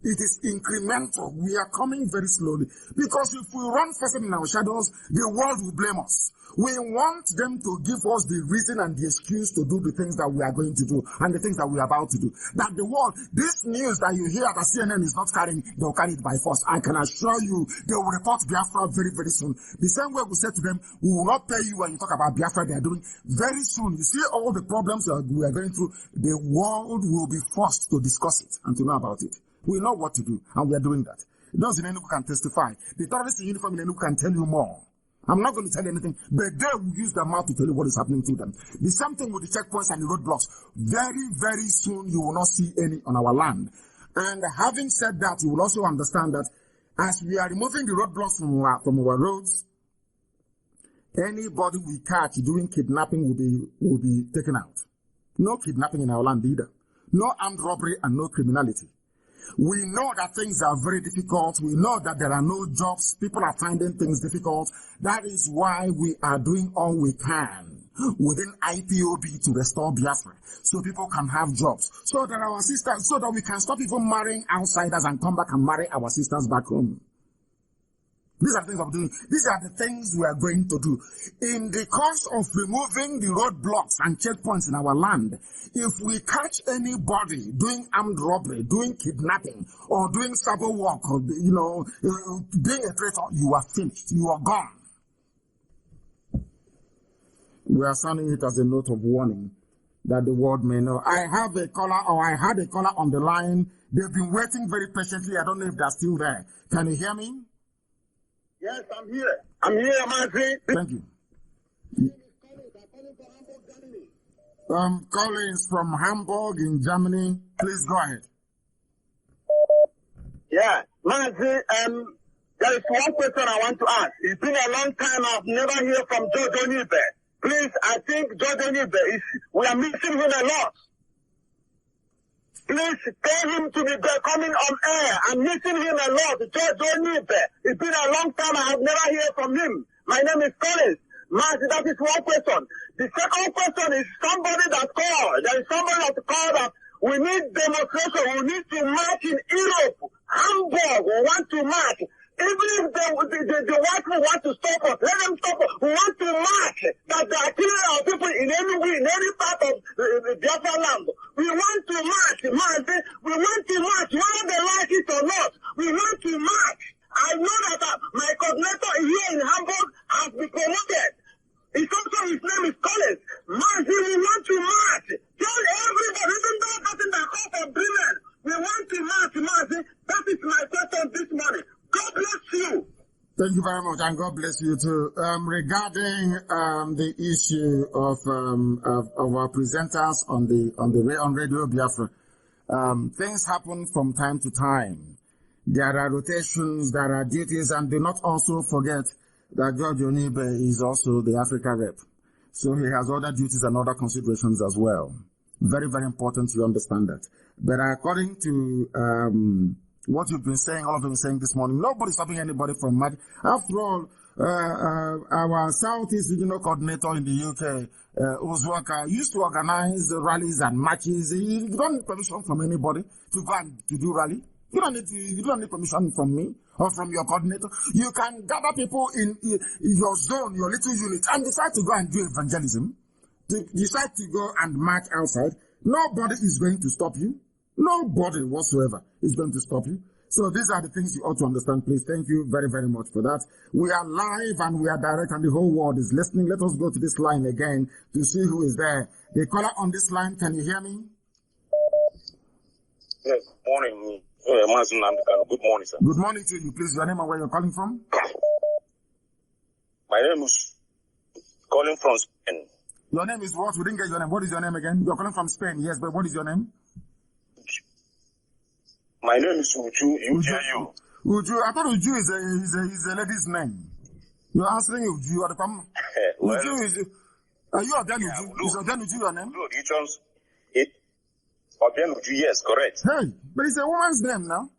It is incremental. We are coming very slowly. Because if we run first in our shadows, the world will blame us. We want them to give us the reason and the excuse to do the things that we are going to do and the things that we are about to do. That the world, this news that you hear that CNN is not carrying, they will carry it by force. I can assure you, they will report Biafra very, very soon. The same way we said to them, we will not pay you when you talk about Biafra they are doing. Very soon, you see all the problems we are going through, the world will be forced to discuss it and to know about it. We know what to do, and we are doing that. Those in Enugu can testify. The terrorists in uniform in Enugu can tell you more. I'm not going to tell you anything, but they will use their mouth to tell you what is happening to them. The same thing with the checkpoints and the roadblocks. Very, very soon you will not see any on our land. And having said that, you will also understand that as we are removing the roadblocks from our roads, anybody we catch doing kidnapping will be taken out. No kidnapping in our land either. No armed robbery and no criminality. We know that things are very difficult. We know that there are no jobs. People are finding things difficult. That is why we are doing all we can within IPOB to restore Biafra, so people can have jobs, so that we can stop even marrying outsiders and come back and marry our sisters back home. These are the things I'm doing. These are the things we are going to do. In the course of removing the roadblocks and checkpoints in our land, if we catch anybody doing armed robbery, doing kidnapping, or doing cyber work, or, being a traitor, you are finished. You are gone. We are sounding it as a note of warning that the world may know. I had a caller on the line. They've been waiting very patiently. I don't know if they're still there. Can you hear me? Yes, I'm here. I'm here, Mazi. Thank you. Collins from Hamburg in Germany. Please go ahead. Yeah, Mazi, there is one question I want to ask. It's been a long time. I've never heard from George Onibe. Please, I think George Onibe we are missing him a lot. Please tell him to be coming on air. I'm missing him a lot. George Onibe. It's been a long time. I have never heard from him. My name is Collins. Mazi, that is one question. The second question is somebody that called. There is somebody that called that we need demonstration. We need to march in Europe. Hamburg, we want to march. Even if the white people want to stop us, let them stop us. We want to march. That they are killing our people in any way, in any part of the Biafra land. We want to march, Mazi. We want to march, whether they like it or not. We want to march. I know that my coordinator here in Hamburg has been promoted. It's also his name is Collins. Mazi, we want to march. Tell everybody, even though that's in the call for brilliant. We want to march, Mazi. That is my question this morning. God bless you. Thank you very much, and God bless you too. Regarding the issue of our presenters on Radio Biafra, things happen from time to time. There are rotations, there are duties, and do not also forget that George Onibe is also the Africa rep. So he has other duties and other considerations as well. Very, very important you understand that. But according to what you've been saying, all of them saying this morning, nobody's stopping anybody from marching. After all, our Southeast Regional Coordinator in the UK, Ozuaka, used to organize rallies and marches. You don't need permission from anybody to go and to do rally. You don't need permission from me or from your coordinator. You can gather people in your zone, your little unit, and decide to go and do evangelism. Decide to go and march outside. Nobody is going to stop you. Nobody whatsoever is going to stop you. So these are the things you ought to understand, please. Thank you very, very much for that. We are live and we are direct and the whole world is listening. Let us go to this line again to see who is there. The caller on this line, can you hear me? Yes, morning. Mazi Nnamdi Kanu. Good morning, sir. Good morning to you. Please, your name and where you're calling from? My name is calling from Spain. Your name is what? We didn't get your name. What is your name again? You're calling from Spain, yes, but what is your name? My name is Uju. Uju. Uju. I thought Uju is a lady's name. You're answering Uju. Well, Uju is... Are you Obian Uju? Is Obian Uju your name? Obian Uju, yes, correct. Hey, but it's a woman's name now.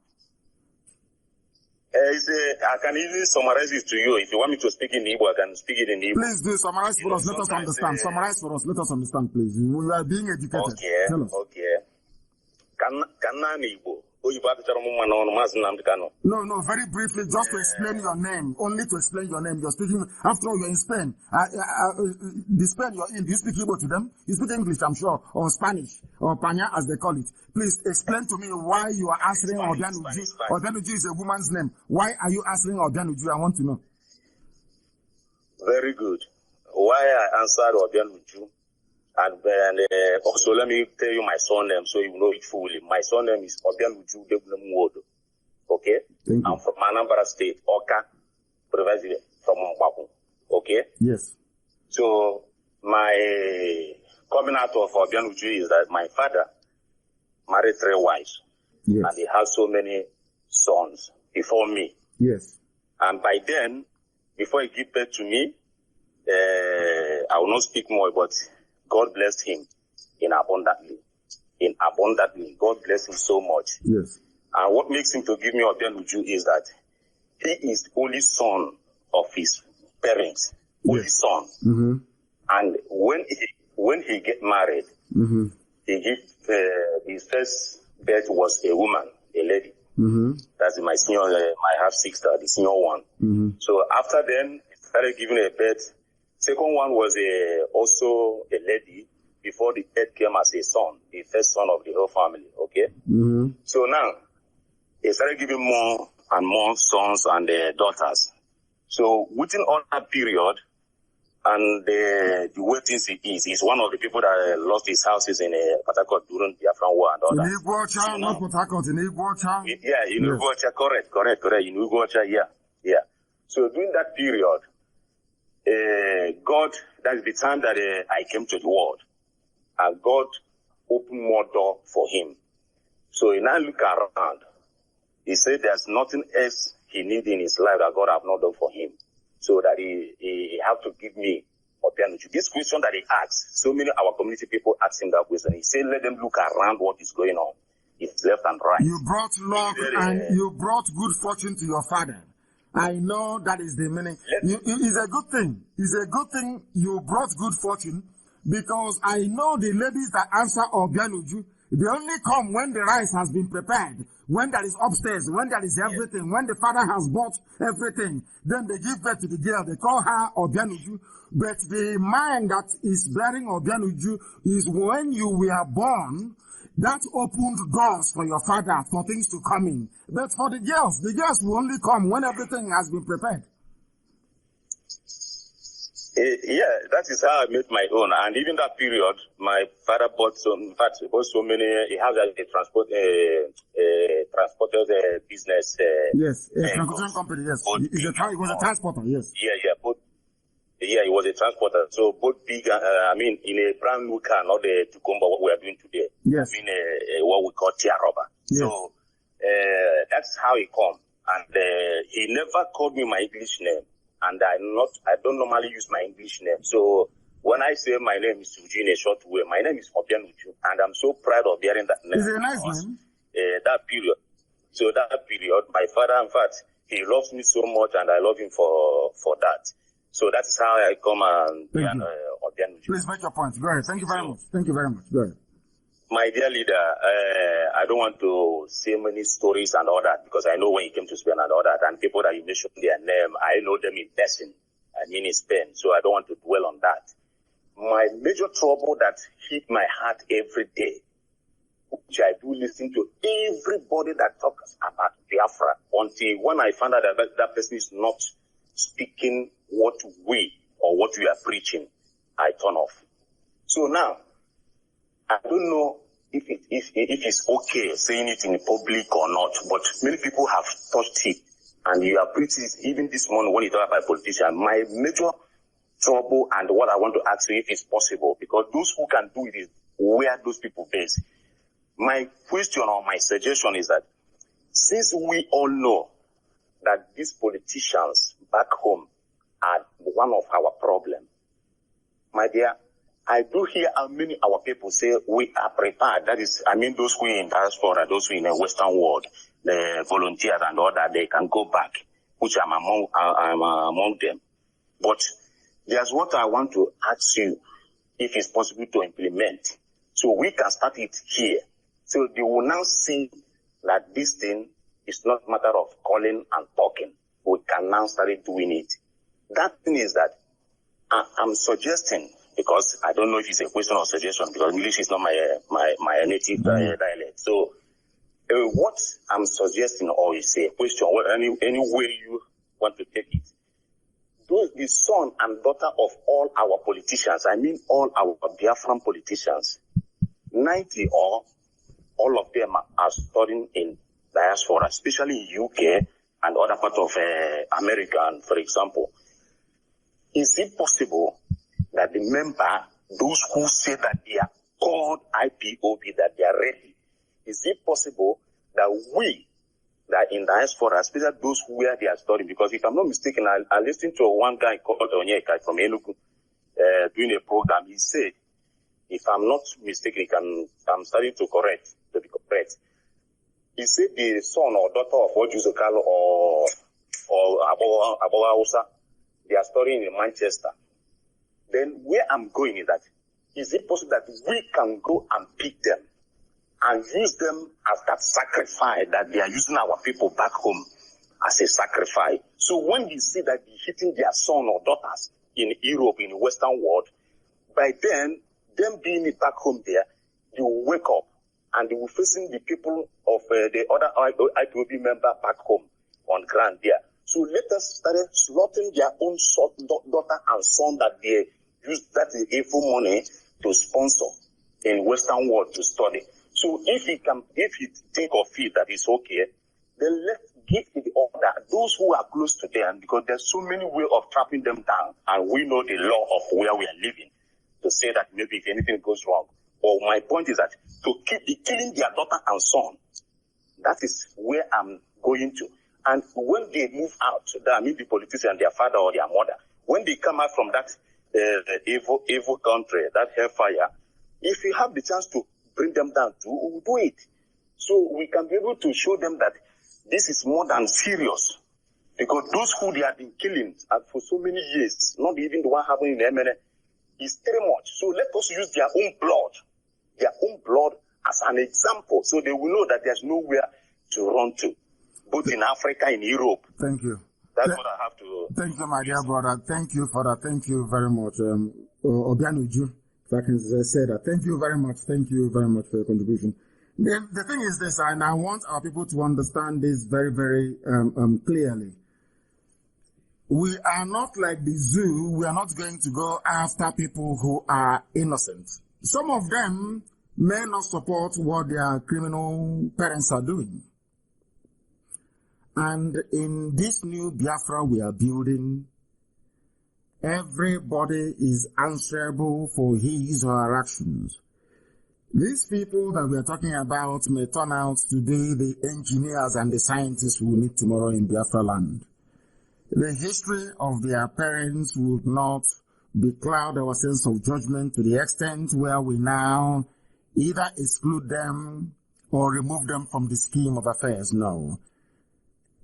I can easily summarize it to you. If you want me to speak in Igbo, I can speak it in Igbo. Please do summarize for us. Let us understand. Summarize for us. Let us understand, please. We are being educated. Okay. Tell us. Okay. Can Igbo? No, very briefly, just to explain your name. Only to explain your name. You're speaking, after all, you're in Spain. The Spain you're in, do you speak Igbo to them? You speak English, I'm sure, or Spanish, or Panya, as they call it. Please explain to me why you are answering Obian Uju. Obian Uju is a woman's name. Why are you answering Obian Uju? I want to know. Very good. Why I answered Obian Uju? And also let me tell you my surname so you know it fully. My surname is Obian Uju Debunamwodo. Okay? I'm from Anambra State, Oka, precisely from Mbaku. Okay? Yes. So my coming out of Obian Uju is that my father married 3 wives. Yes. And he has so many sons before me. Yes. And by then, before he gave birth to me, I will not speak more, but God blessed him abundantly. God blessed him so much. Yes. And what makes him to give me Obian Uju is that he is the only son of his parents. Only son. Mm-hmm. And when he get married, mm-hmm. he give his first birth was a woman, a lady. Mm-hmm. That's my senior, my half sister, the senior one. Mm-hmm. So after then, he started giving a birth. Second one was also a lady. Before the third came as a son, the first son of the whole family. Okay. Mm-hmm. So now he started giving more and more sons and daughters. So within all that period, and the way things he's one of the people that lost his houses in Port Harcourt during the Biafran War and all that. In Iguacha, not Port Harcourt, in Iguacha. Yeah, in Iguacha, correct. In Iguacha, yeah. So during that period, God, that is the time that I came to the world, and God opened more door for him. So he now look around. He said there's nothing else he needs in his life that God have not done for him. So that he have to give me Obianuju. This question that he asked, so many of our community people asked him that question. He said, let them look around what is going on. It's left and right. You brought luck and you brought good fortune to your father. I know that is the meaning. It's a good thing. It's a good thing you brought good fortune, because I know the ladies that answer Obianuju, they only come when the rice has been prepared, when there is upstairs, when there is everything, when the father has bought everything. Then they give birth to the girl. They call her Obianuju. But the man that is bearing Obianuju is when you were born. That opened doors for your father for things to come in. But for the girls will only come when everything has been prepared. Yeah, that is how I made my own. And even that period, my father bought so many. He has a transporter business. Yes, a transportation company. Yes, it was a transporter. Yes. Yeah, he was a transporter. So both big, in a brand new car, not the Tukumba, what we are doing today. Yes. In what we call Tia Rubber. Yes. So that's how he come. And he never called me my English name. And I don't normally use my English name. So when I say my name is Uju in a short way, my name is Obianuju. And I'm so proud of bearing that name. Is it a nice name? That period. So that period, my father, in fact, he loves me so much, and I love him for that. So that is how I come and Obianuju. Please make your point. Go ahead. Thank you very much. Thank you very much. Go ahead. My dear leader, I don't want to say many stories and all that, because I know when you came to Spain and all that, and people that you mentioned their name, I know them in person, in Spain, so I don't want to dwell on that. My major trouble that hit my heart every day, which I do listen to everybody that talks about Biafra, until when I found out that person is not speaking what we are preaching, I turn off. So now, I don't know if it's okay saying it in public or not, but many people have touched it, and you are preaching even this morning when you talk about politicians. My major trouble, and what I want to ask you, if it's possible, because those who can do it is where those people base. My question or my suggestion is that since we all know that these politicians back home are one of our problems, my dear, I do hear how many our people say we are prepared. That is, those who are in diaspora, those who are in the Western world, the volunteers and all that, they can go back, which I'm among them. But there's what I want to ask you, if it's possible to implement. So we can start it here. So they will now see that this thing is not a matter of calling and talking. We can now start doing it. That thing is that I'm suggesting, because I don't know if it's a question or suggestion, because English is not my native dialect. So what I'm suggesting, or is a question, any way you want to take it, the son and daughter of all our politicians, all our Biafran politicians, 90 or all of them are studying in diaspora, especially in UK and other parts of America, for example. Is it possible that the member, those who say that they are called IPOB, that they are ready, is it possible that we, that in diaspora, especially those who they are studying, because if I'm not mistaken, I listened to one guy called Onyeka from Enugu doing a program. He said, if I'm not mistaken, I'm starting to be correct. He said the son or daughter of Ojuzokalo or Abo Hausa, they are studying in Manchester. Then where I'm going is that, is it possible that we can go and pick them and use them as that sacrifice that they are using our people back home as a sacrifice? So when you see that they're hitting their son or daughters in Europe, in the Western world, by then, them being back home there, they will wake up and they will facing the people of the other IPOB member back home on ground there. So let us start slaughtering their own daughter and son that they use that evil money to sponsor in Western world to study. So if he think of it that is okay, then let give the order, those who are close to them, because there's so many ways of trapping them down, and we know the law of where we are living, to say that maybe if anything goes wrong. But my point is that to keep killing their daughter and son, that is where I'm going to. And when they move out, I mean the politician, their father or their mother, when they come out from that evil country, that hellfire, if we have the chance to bring them down too, we will do it. So we can be able to show them that this is more than serious. Because those who they have been killing for so many years, not even the one happening in MNA, is very much. So let us use their own blood as an example, so they will know that there's nowhere to run to, both in Africa and Europe. Thank you. That's what I have to. Thank you, my dear brother. Thank you for that. Thank you very much. Obianuju, if I can say that. Thank you very much. Thank you very much for your contribution. The thing is this, and I want our people to understand this very, very clearly. We are not like the zoo. We are not going to go after people who are innocent. Some of them may not support what their criminal parents are doing. And in this new Biafra we are building, everybody is answerable for his or her actions. These people that we are talking about may turn out to be the engineers and the scientists we will need tomorrow in Biafra land. The history of their parents would not becloud our sense of judgment to the extent where we now either exclude them or remove them from the scheme of affairs. No.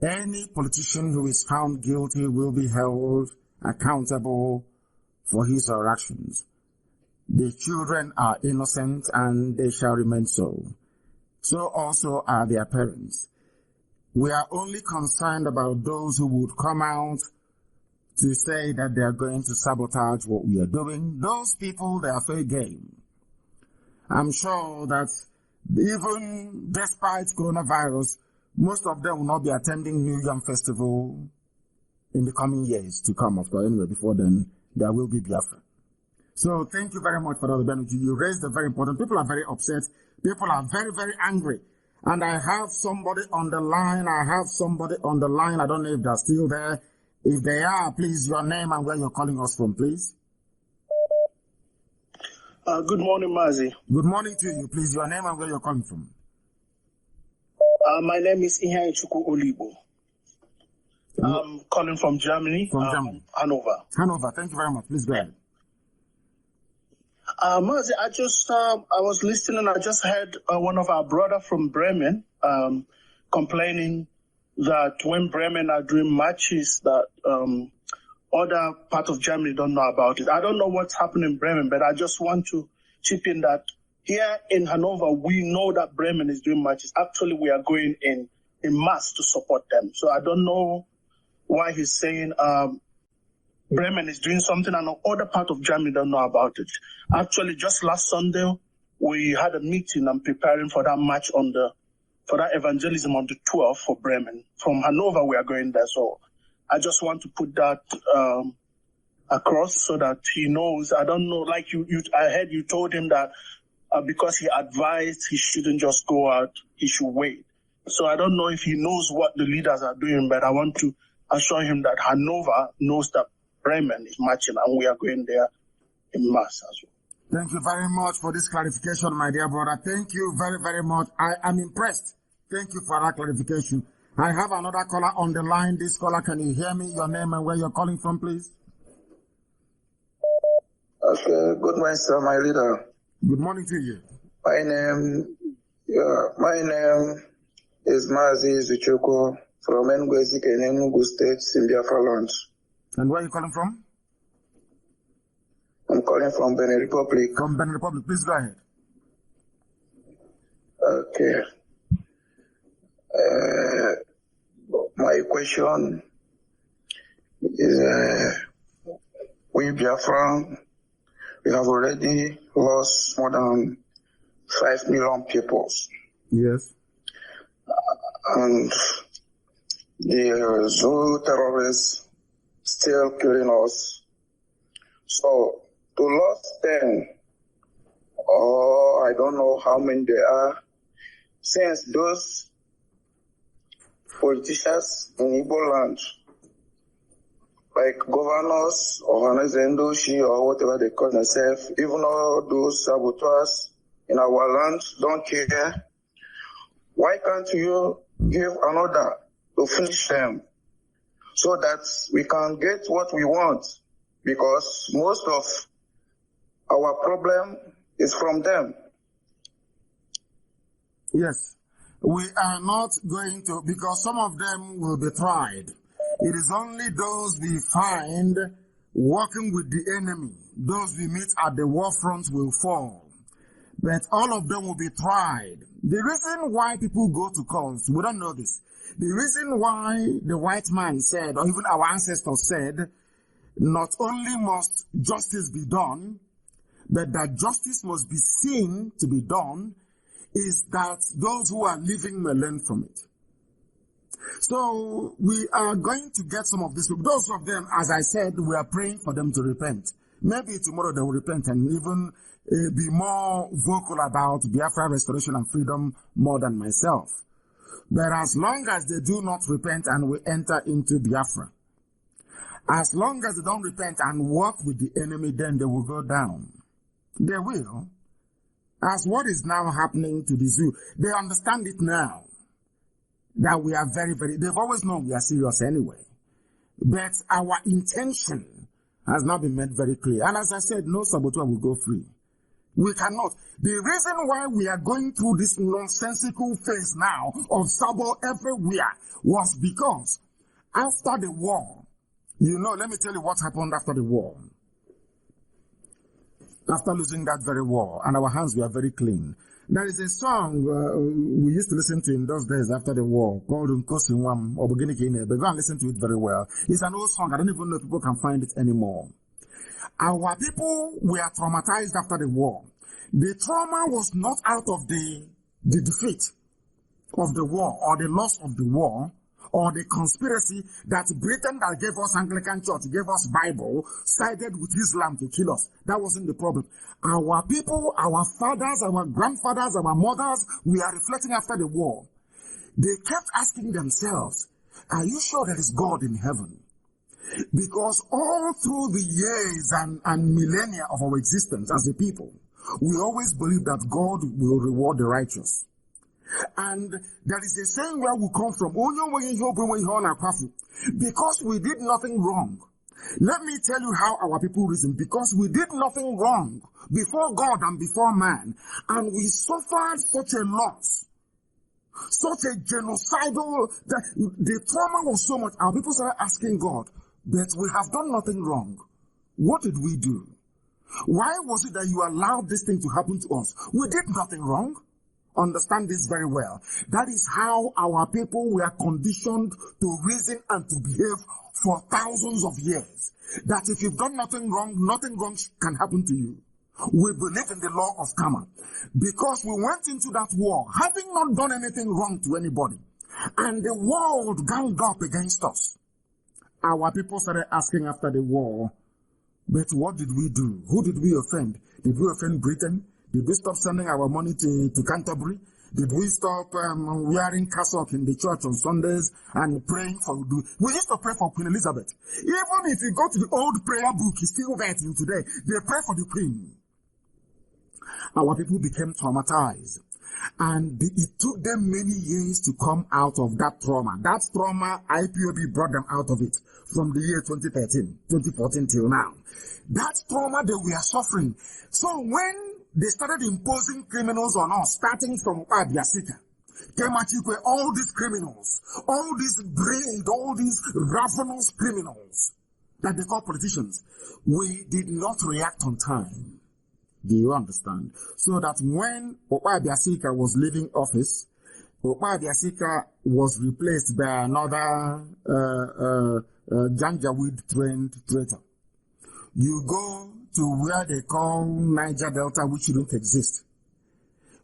Any politician who is found guilty will be held accountable for his or her actions. The children are innocent and they shall remain so. So also are their parents. We are only concerned about those who would come out to say that they are going to sabotage what we are doing. Those people, they are fair game. I'm sure that even despite coronavirus, most of them will not be attending New Yam Festival in the coming years to come. Of course, anyway, before then, there will be Biafra. So thank you very much for the benefit. You raised a very important. People are very upset. People are very, very angry. And I have somebody on the line. I don't know if they're still there. If they are, please, your name and where you're calling us from, please. Good morning, Mazi. Good morning to you. Please, your name and where you're calling from. My name is Chuku Olibo. I'm calling from Germany. From Germany. Hanover. Hanover. Thank you very much. Please go ahead. Mazi, I was listening. I just heard one of our brother from Bremen complaining that when Bremen are doing matches that other part of Germany don't know about it. I don't know what's happening in Bremen, but I just want to chip in that here in Hanover, we know that Bremen is doing matches. Actually, we are going in mass to support them. So I don't know why he's saying Bremen is doing something and other part of Germany don't know about it. Actually, just last Sunday, we had a meeting and preparing for that match for that evangelism on the 12th for Bremen. From Hanover, we are going there. So I just want to put that across so that he knows. I don't know, like I heard you told him that because he advised he shouldn't just go out, he should wait. So I don't know if he knows what the leaders are doing, but I want to assure him that Hanover knows that Bremen is matching and we are going there in mass as well. Thank you very much for this clarification, my dear brother. Thank you very, very much. I am impressed. Thank you for that clarification. I have another caller on the line. This caller, can you hear me? Your name and where you're calling from, please? Okay. Good morning, sir, my leader. Good morning to you. My name is Mazi Zuchoko from Ngwezi, Enugu State, Biafra Land. And where are you calling from? I'm calling from Benin Republic. From Benin Republic. Please go ahead. Okay. My question is, we Biafra, we have already lost more than 5 million people. Yes. And the Zulu terrorists still killing us. So to lose 10, or I don't know how many there are, since those politicians in Igbo land, like governors or Zendoshi or whatever they call themselves, even all those saboteurs in our land don't care. Why can't you give an order to finish them so that we can get what we want? Because most of our problem is from them. Yes, we are not going to, because some of them will be tried. It is only those we find working with the enemy, those we meet at the war front will fall. But all of them will be tried. The reason why people go to courts, we don't know this. The reason why the white man said, or even our ancestors said, not only must justice be done, but that justice must be seen to be done, is that those who are living may learn from it. So we are going to get some of these people. Those of them, as I said, we are praying for them to repent. Maybe tomorrow they will repent and even be more vocal about Biafra restoration and freedom more than myself. But as long as they do not repent and we enter into Biafra, as long as they don't repent and work with the enemy, then they will go down. They will. As what is now happening to the zoo, they understand it now. That we are they've always known we are serious anyway. But our intention has not been made very clear. And as I said, no saboteur will go free. We cannot. The reason why we are going through this nonsensical phase now of sabo everywhere was because after the war, let me tell you what happened after the war. After losing that very war, and our hands were very clean. There is a song we used to listen to in those days after the war called Nkosinwam or Buginikinebe. Go and listen to it very well. It's an old song. I don't even know if people can find it anymore. Our people were traumatized after the war. The trauma was not out of the defeat of the war or the loss of the war or the conspiracy that Britain that gave us Anglican Church, gave us Bible, sided with Islam to kill us. That wasn't the problem. Our people, our fathers, our grandfathers, our mothers, we are reflecting after the war. They kept asking themselves, are you sure there is God in heaven? Because all through the years and millennia of our existence as a people, we always believe that God will reward the righteous. And there is a saying where we come from, because we did nothing wrong. Let me tell you how our people reason. Because we did nothing wrong before God and before man, and we suffered such a loss, such a genocidal, that the trauma was so much, our people started asking God, but we have done nothing wrong. What did we do? Why was it that you allowed this thing to happen to us? We did nothing wrong. Understand this very well. That is how our people were conditioned to reason and to behave for thousands of years. That if you've done nothing wrong can happen to you. We believe in the law of karma. Because we went into that war having not done anything wrong to anybody. And the world ganged up against us. Our people started asking after the war, but what did we do? Who did we offend? Did we offend Britain? Did we stop sending our money to Canterbury? Did we stop wearing cassock in the church on Sundays and praying for... We used to pray for Queen Elizabeth. Even if you go to the old prayer book, it's still there till today. They pray for the Queen. Our people became traumatized. And it took them many years to come out of that trauma. That trauma, IPOB brought them out of it from the year 2014 till now. That trauma they were suffering. So when they started imposing criminals on us, starting from Abiasika, Kemachikwe, all these criminals, all these braid, all these ravenous criminals that they call politicians, we did not react on time. Do you understand? So that when Opa Abiasika was leaving office, Opa Abiasika was replaced by another Janjaweed-trained traitor. You go to where they call Niger Delta, which shouldn't exist.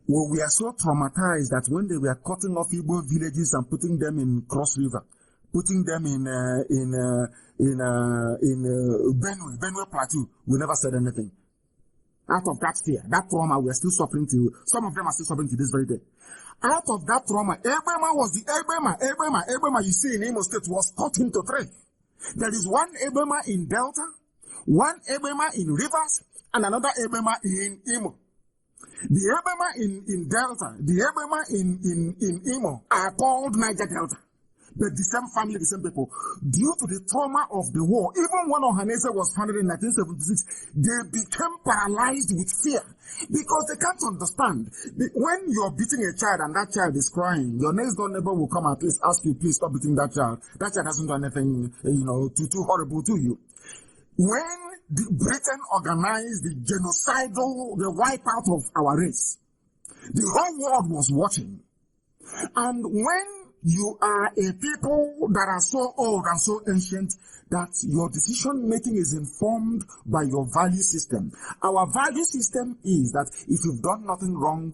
Well, we are so traumatized that when they were cutting off Igbo villages and putting them in Cross River, putting them in Benue Plateau, we never said anything. Out of that fear, that trauma, we are still suffering to, some of them are still suffering to this very day. Out of that trauma, Ebema you see in Imo State was cut into three. There is one Ebema in Delta, one Ebema in Rivers, and another Ebema in Imo. The Ebema in Delta, the Ebema in Imo are called Niger Delta. But the same family, the same people. Due to the trauma of the war, even when Ohanese was founded in 1976, they became paralyzed with fear because they can't understand. When you're beating a child and that child is crying, your next door neighbor will come at least ask you, please stop beating that child. That child hasn't done anything, too horrible to you. When Britain organized the wipeout of our race, the whole world was watching. And when you are a people that are so old and so ancient that your decision making is informed by your value system. Our value system is that if you've done nothing wrong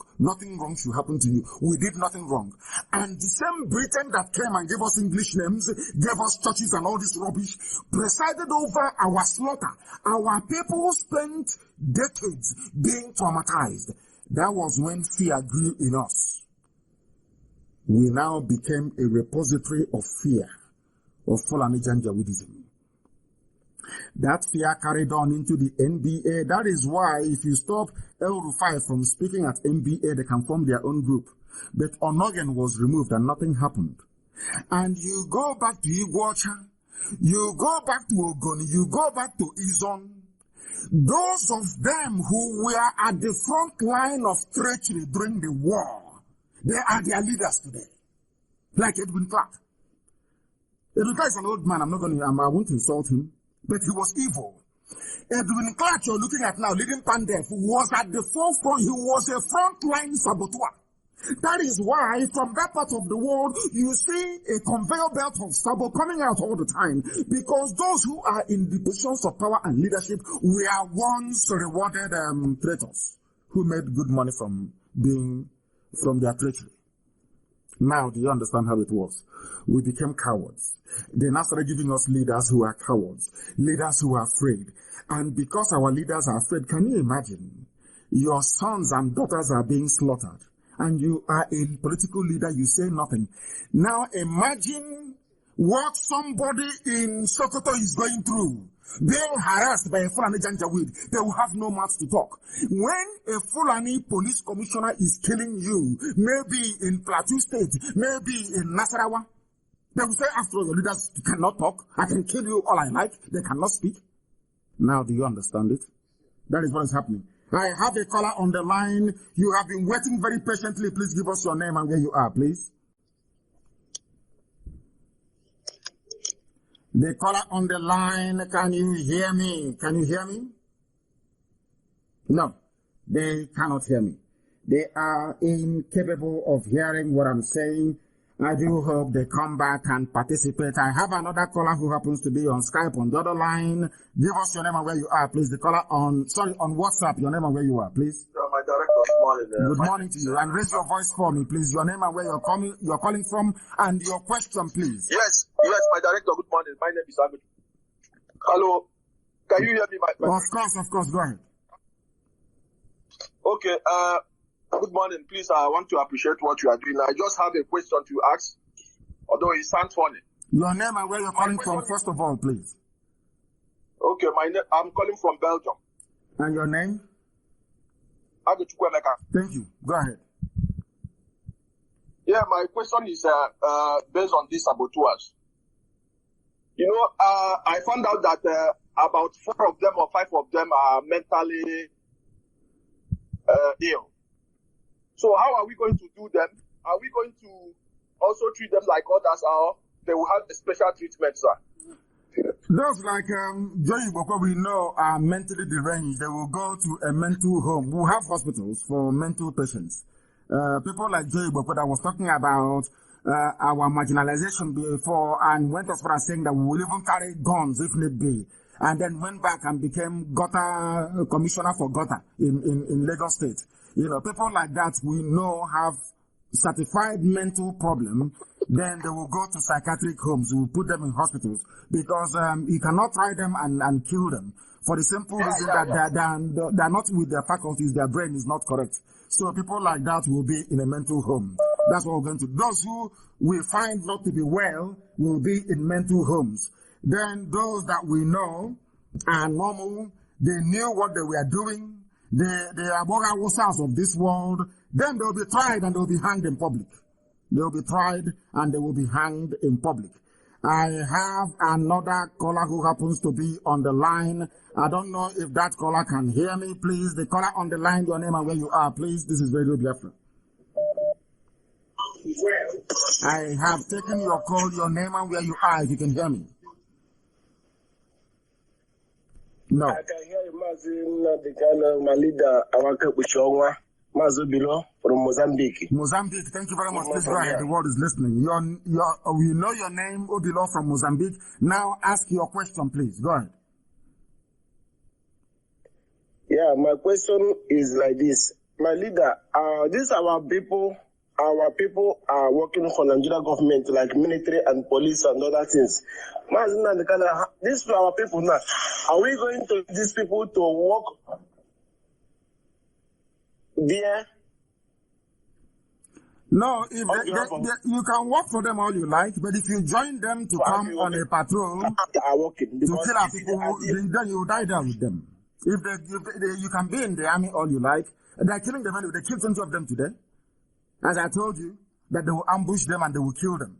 should happen to you. We did nothing wrong. And the same Britain that came and gave us English names, gave us churches and all this rubbish, presided over our slaughter. Our people spent decades being traumatized. That was when fear grew in us. We now became a repository of fear of Fulani Janjaweedism. That fear carried on into the NBA. That is why if you stop El Rufai from speaking at NBA, they can form their own group. But Onogen was removed and nothing happened. And you go back to Iguacha, you go back to Ogoni, you go back to Izon. Those of them who were at the front line of treachery during the war, they are their leaders today. Like Edwin Clark. Edwin Clark is an old man. I won't insult him. But he was evil. Edwin Clark, you're looking at now, leading Pandef, was at the forefront. He was a frontline saboteur. That is why from that part of the world, you see a conveyor belt of sabo coming out all the time. Because those who are in the positions of power and leadership were once rewarded traitors who made good money from their treachery. Now, do you understand how it works? We became cowards. They now started giving us leaders who are cowards, leaders who are afraid. And because our leaders are afraid, can you imagine? Your sons and daughters are being slaughtered. And you are a political leader, you say nothing. Now imagine what somebody in Sokoto is going through. Being harassed by a Fulani Janjaweed, they will have no mouth to talk. When a Fulani police commissioner is killing you, maybe in Plateau State, maybe in Nasarawa, they will say, after all, the leaders cannot talk. I can kill you all I like. They cannot speak. Now, do you understand it? That is what is happening. I have a caller on the line. You have been waiting very patiently. Please give us your name and where you are, please. The caller on the line, can you hear me? Can you hear me? No, they cannot hear me. They are incapable of hearing what I'm saying. I do hope they come back and participate. I have another caller who happens to be on Skype on the other line. Give us your name and where you are, please. The caller on WhatsApp, your name and where you are, please. My director, good morning. Good morning to you. And raise your voice for me, please. Your name and where you're calling from, and your question, please. Yes, my director, good morning. My name is Ahmed. Hello. Can you hear me? Of course. Go ahead. Okay. Good morning. Please, I want to appreciate what you are doing. I just have a question to ask, although it sounds funny. Your name and where you're calling from, first of all, please. Okay, I'm calling from Belgium. And your name? Thank you. Go ahead. Yeah, my question is based on these saboteurs. I found out that about 4 of them or 5 of them are mentally ill. So how are we going to do them? Are we going to also treat them like others, or they will have a special treatment, sir? Those like Joey Boko we know are mentally deranged. They will go to a mental home. We have hospitals for mental patients. People like Joey Boko that was talking about our marginalization before and went as far as saying that we will even carry guns if need be. And then went back and became commissioner for Gota in Lagos State. People like that we know have certified mental problem, then they will go to psychiatric homes. We will put them in hospitals because you cannot try them and kill them for the simple reason that they're not with their faculties, their brain is not correct. So people like that will be in a mental home. That's what we're going to do. Those who we find not to be well will be in mental homes. Then those that we know are normal, they knew what they were doing, they are Bogawosas of this world, then they'll be tried and they'll be hanged in public. They'll be tried and they will be hanged in public. I have another caller who happens to be on the line. I don't know if that caller can hear me. Please, the caller on the line, your name and where you are, please. This is Radio Biafra. I have taken your call, your name and where you are, if you can hear me. No. I can hear you, Mazi, Nnamdi Kanu, my leader, Mazi from Mozambique. Mozambique, thank you very much. Please go ahead, the world is listening. We know your name, Obilo from Mozambique. Now ask your question, please. Go ahead. Yeah, my question is like this. My leader, these are our people. Our people are working for Nigeria government, like military and police and other things. These are our people now. Are we going to these people to work there? No, if you can work for them all you like, but if you join them to come on a patrol to kill our people, then you die there with them. If you can be in the army all you like, they're killing them anyway. They killed 20 of them today. As I told you, that they will ambush them and they will kill them.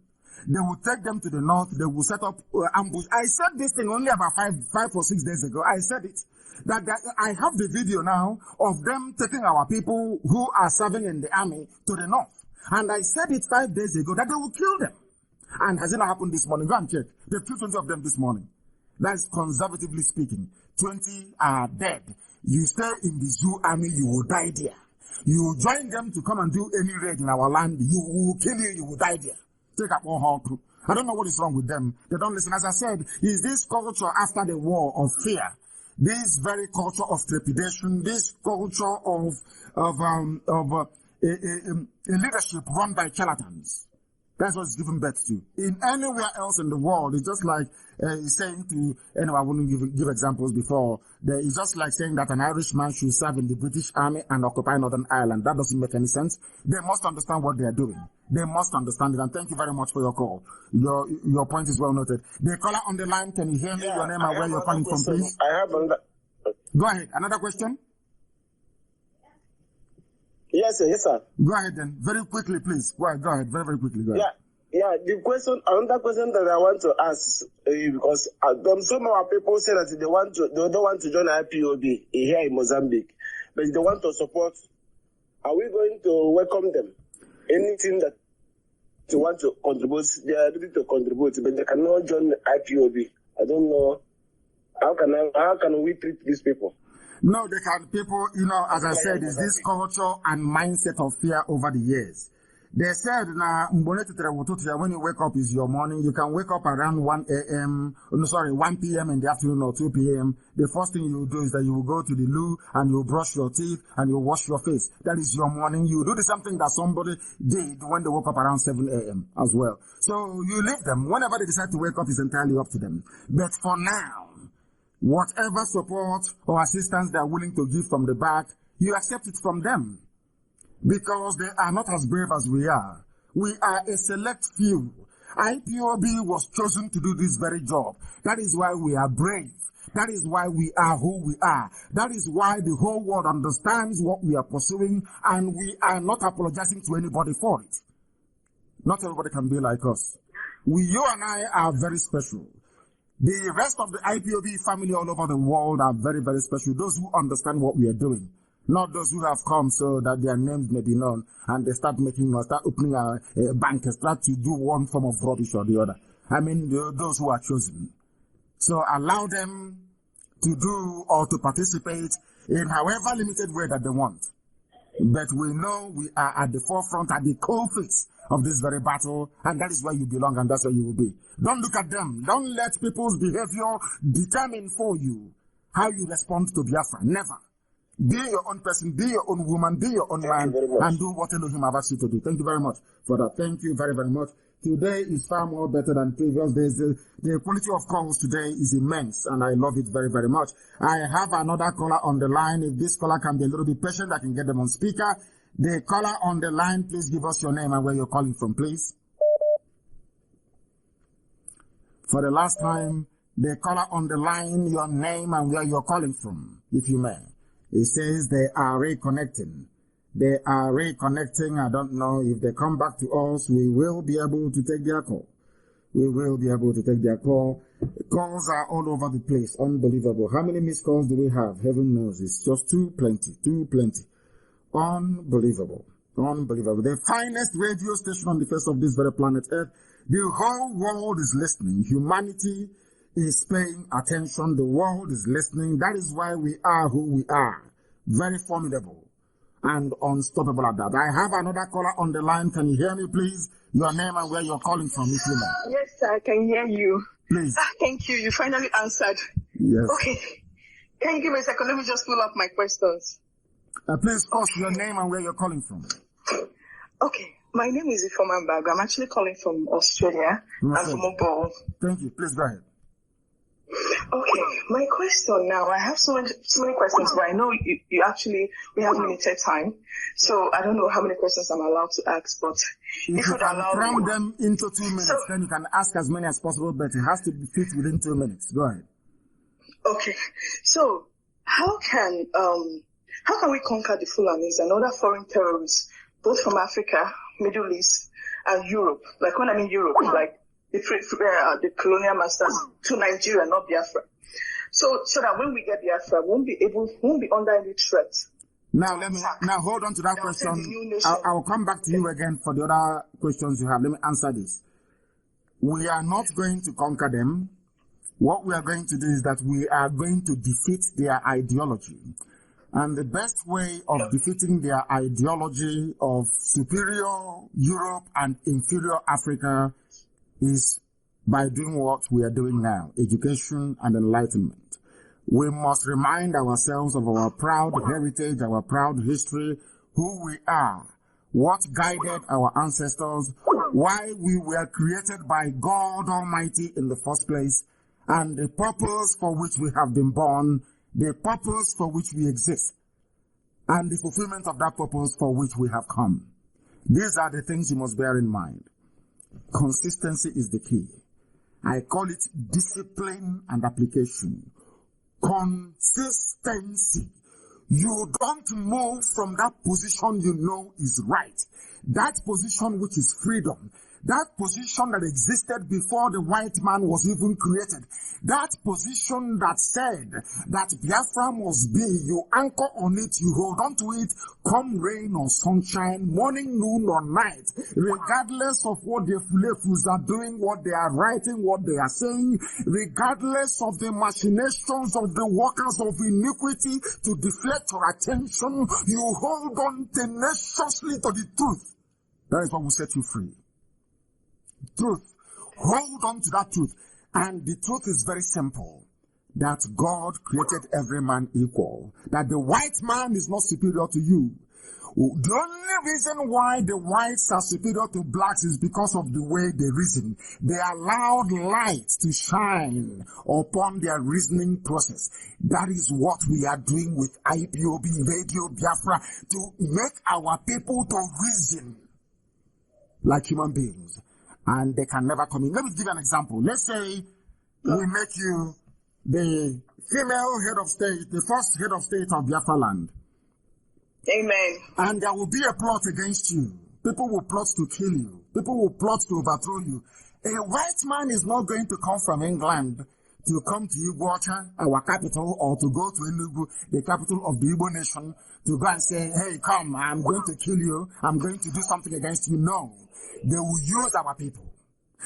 They will take them to the north. They will set up ambush. I said this thing only about five or 6 days ago. I said it. That I have the video now of them taking our people who are serving in the army to the north. And I said it 5 days ago that they will kill them. And has it not happened this morning? Go and check. They've killed 20 of them this morning. That's conservatively speaking. 20 are dead. You stay in the zoo army, you will die there. You join them to come and do any raid in our land, you will kill you, you will die there. Take up one whole crew. I don't know what is wrong with them. They don't listen. As I said, is this culture after the war of fear, this very culture of trepidation, this culture of a leadership run by charlatans. That's what it's given birth to. In anywhere else in the world, it's just like saying to, anyway, I wouldn't give examples before. It's just like saying that an Irishman should serve in the British Army and occupy Northern Ireland. That doesn't make any sense. They must understand what they are doing. They must understand it. And thank you very much for your call. Your point is well noted. The caller on the line, can you hear me? Your name and where you're calling from, please? I have another. Go ahead. Another question? Yes, sir. Yes, sir. Go ahead then. Very quickly, please. Go ahead. Very, very quickly. Go ahead. Yeah. Another question that I want to ask, because some of our people say that they don't want to join IPOB here in Mozambique, but they want to support. Are we going to welcome them? Anything that they want to contribute, they are ready to contribute, but they cannot join IPOB. I don't know. How can we treat these people? No, they can. People, as I said, is this culture and mindset of fear over the years. They said, when you wake up is your morning. You can wake up around 1 p.m. in the afternoon or 2 p.m. The first thing you do is that you will go to the loo and you brush your teeth and you wash your face. That is your morning. You do the same thing that somebody did when they woke up around 7 a.m. as well. So you leave them. Whenever they decide to wake up is entirely up to them. But for now, whatever support or assistance they are willing to give from the back, you accept it from them. Because they are not as brave as we are. We are a select few. IPOB was chosen to do this very job. That is why we are brave. That is why we are who we are. That is why the whole world understands what we are pursuing, and we are not apologizing to anybody for it. Not everybody can be like us. You and I are very special. The rest of the IPOB family all over the world are very, very special. Those who understand what we are doing. Not those who have come so that their names may be known and they start opening a bank and start to do one form of rubbish or the other. I mean, those who are chosen. So allow them to do or to participate in however limited way that they want. But we know we are at the forefront, at the coalface of this very battle, and that is where you belong and that's where you will be. Don't look at them. Don't let people's behavior determine for you how you respond to Biafra. Never. Be your own person, be your own woman, be your own man, and do what Elohim have asked you to do. Thank you very much for that. Thank you very, very much. Today is far more better than previous days. The quality of calls today is immense, and I love it very, very much. I have another caller on the line. If this caller can be a little bit patient, I can get them on speaker. The caller on the line, please give us your name and where you're calling from, please. For the last time, the caller on the line, your name and where you're calling from, if you may. It says they are reconnecting. They are reconnecting. I don't know if they come back to us. We will be able to take their call. We will be able to take their call. Calls are all over the place. Unbelievable. How many missed calls do we have? Heaven knows. It's just too plenty. Unbelievable. Unbelievable. The finest radio station on the face of this very planet Earth. The whole world is listening. Humanity is paying attention. The world is listening. That is why we are who we are. Very formidable and unstoppable at that. I have another caller on the line. Can you hear me, please? Your name and where you're calling from, if you may. Yes, I can hear you. Please. Thank you. You finally answered. Yes. Okay. Can you give me a second? Let me just pull up my questions. Please post your name and where you're calling from. Okay. My name is Ifoma Bag. I'm actually calling from Australia. I'm from Obo. Thank you. Please go ahead. Okay, my question now, I have so many questions, but I know we have limited time, so I don't know how many questions I'm allowed to ask, but if you can cram them into 2 minutes, then you can ask as many as possible, but it has to be fit within 2 minutes. Go ahead. Okay, so how can we conquer the Fulanis and other foreign terrorists, both from Africa, Middle East, and Europe? Like when I mean Europe, like the colonial masters to Nigeria, not Biafra. So that when we get Biafra, won't be under any threat. Now hold on to that question. I'll come back to you again for the other questions you have. Let me answer this. We are not going to conquer them. What we are going to do is that we are going to defeat their ideology. And the best way of defeating their ideology of superior Europe and inferior Africa is by doing what we are doing now, education and enlightenment. We must remind ourselves of our proud heritage, our proud history, who we are, what guided our ancestors, why we were created by God Almighty in the first place, and the purpose for which we have been born, the purpose for which we exist, and the fulfillment of that purpose for which we have come. These are the things you must bear in mind. Consistency is the key. I call it discipline and application. Consistency. You don't move from that position you know is right. That position which is freedom. That position that existed before the white man was even created. That position that said that Biafra must be, you anchor on it, you hold on to it, come rain or sunshine, morning, noon or night, regardless of what the Fulefus are doing, what they are writing, what they are saying, regardless of the machinations of the workers of iniquity to deflect your attention, you hold on tenaciously to the truth. That is what will set you free. Truth. Hold on to that truth. And the truth is very simple. That God created every man equal. That the white man is not superior to you. The only reason why the whites are superior to blacks is because of the way they reason. They allowed light to shine upon their reasoning process. That is what we are doing with IPOB, Radio Biafra, to make our people to reason like human beings. And they can never come in. Let me give you an example. Let's say we make you the female head of state, the first head of state of Biafra land. Amen. And there will be a plot against you. People will plot to kill you. People will plot to overthrow you. A white man is not going to come from England to come to Iguacha, our capital, or to go to Enugu, the capital of the Igbo nation, to go and say, hey, come, I'm going to kill you. I'm going to do something against you. No. They will use our people.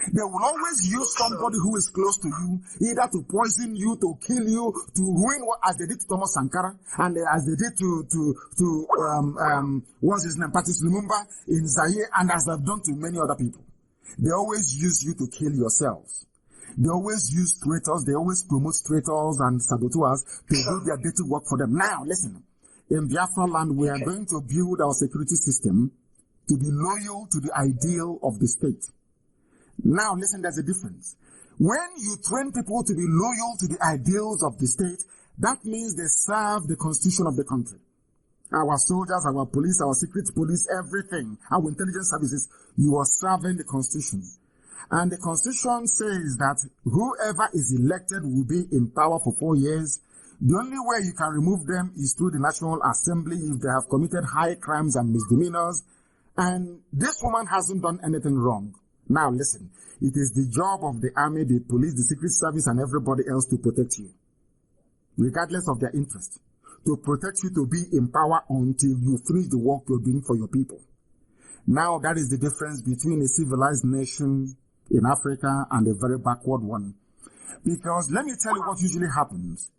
They will always use somebody who is close to you, either to poison you, to kill you, to ruin what, as they did to Thomas Sankara, and as they did to what's his name, Patrice Lumumba in Zaire, and as they've done to many other people. They always use you to kill yourselves. They always use traitors. They always promote traitors and saboteurs to do their dirty work for them. Now, listen. in Biafra land, we are going to build our security system to be loyal to the ideal of the state. Now, listen, there's a difference. When you train people to be loyal to the ideals of the state, that means they serve the constitution of the country. Our soldiers, our police, our secret police, everything, our intelligence services, you are serving the constitution. And the constitution says that whoever is elected will be in power for 4 years. The only way you can remove them is through the National Assembly if they have committed high crimes and misdemeanors. And this woman hasn't done anything wrong. Now listen, it is the job of the army, the police, the secret service, and everybody else to protect you, regardless of their interest, to protect you to be in power until you finish the work you're doing for your people. Now that is the difference between a civilized nation in Africa and a very backward one. Because let me tell you what usually happens.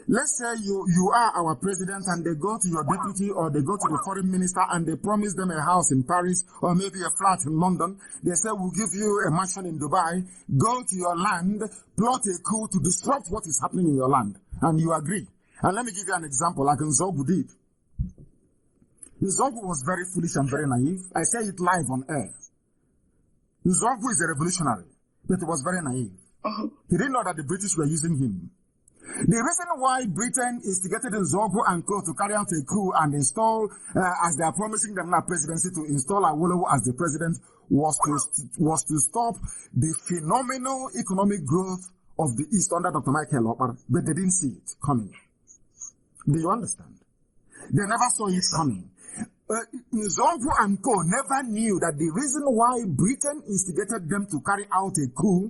Let's say you are our president and they go to your deputy or they go to the foreign minister and they promise them a house in Paris or maybe a flat in London. They say, we'll give you a mansion in Dubai. Go to your land, plot a coup to disrupt what is happening in your land. And you agree. And let me give you an example, like Nzogu did. Nzogu was very foolish and very naive. I say it live on air. Nzogu is a revolutionary, but he was very naive. He didn't know that the British were using him. The reason why Britain instigated Nzogu and Co. to carry out a coup and install, as they are promising them now presidency, to install Awolowo as the president, was to stop the phenomenal economic growth of the East under Dr. Michael Okpara, but they didn't see it coming. Do you understand? They never saw it coming. Nzogu and Co. never knew that the reason why Britain instigated them to carry out a coup,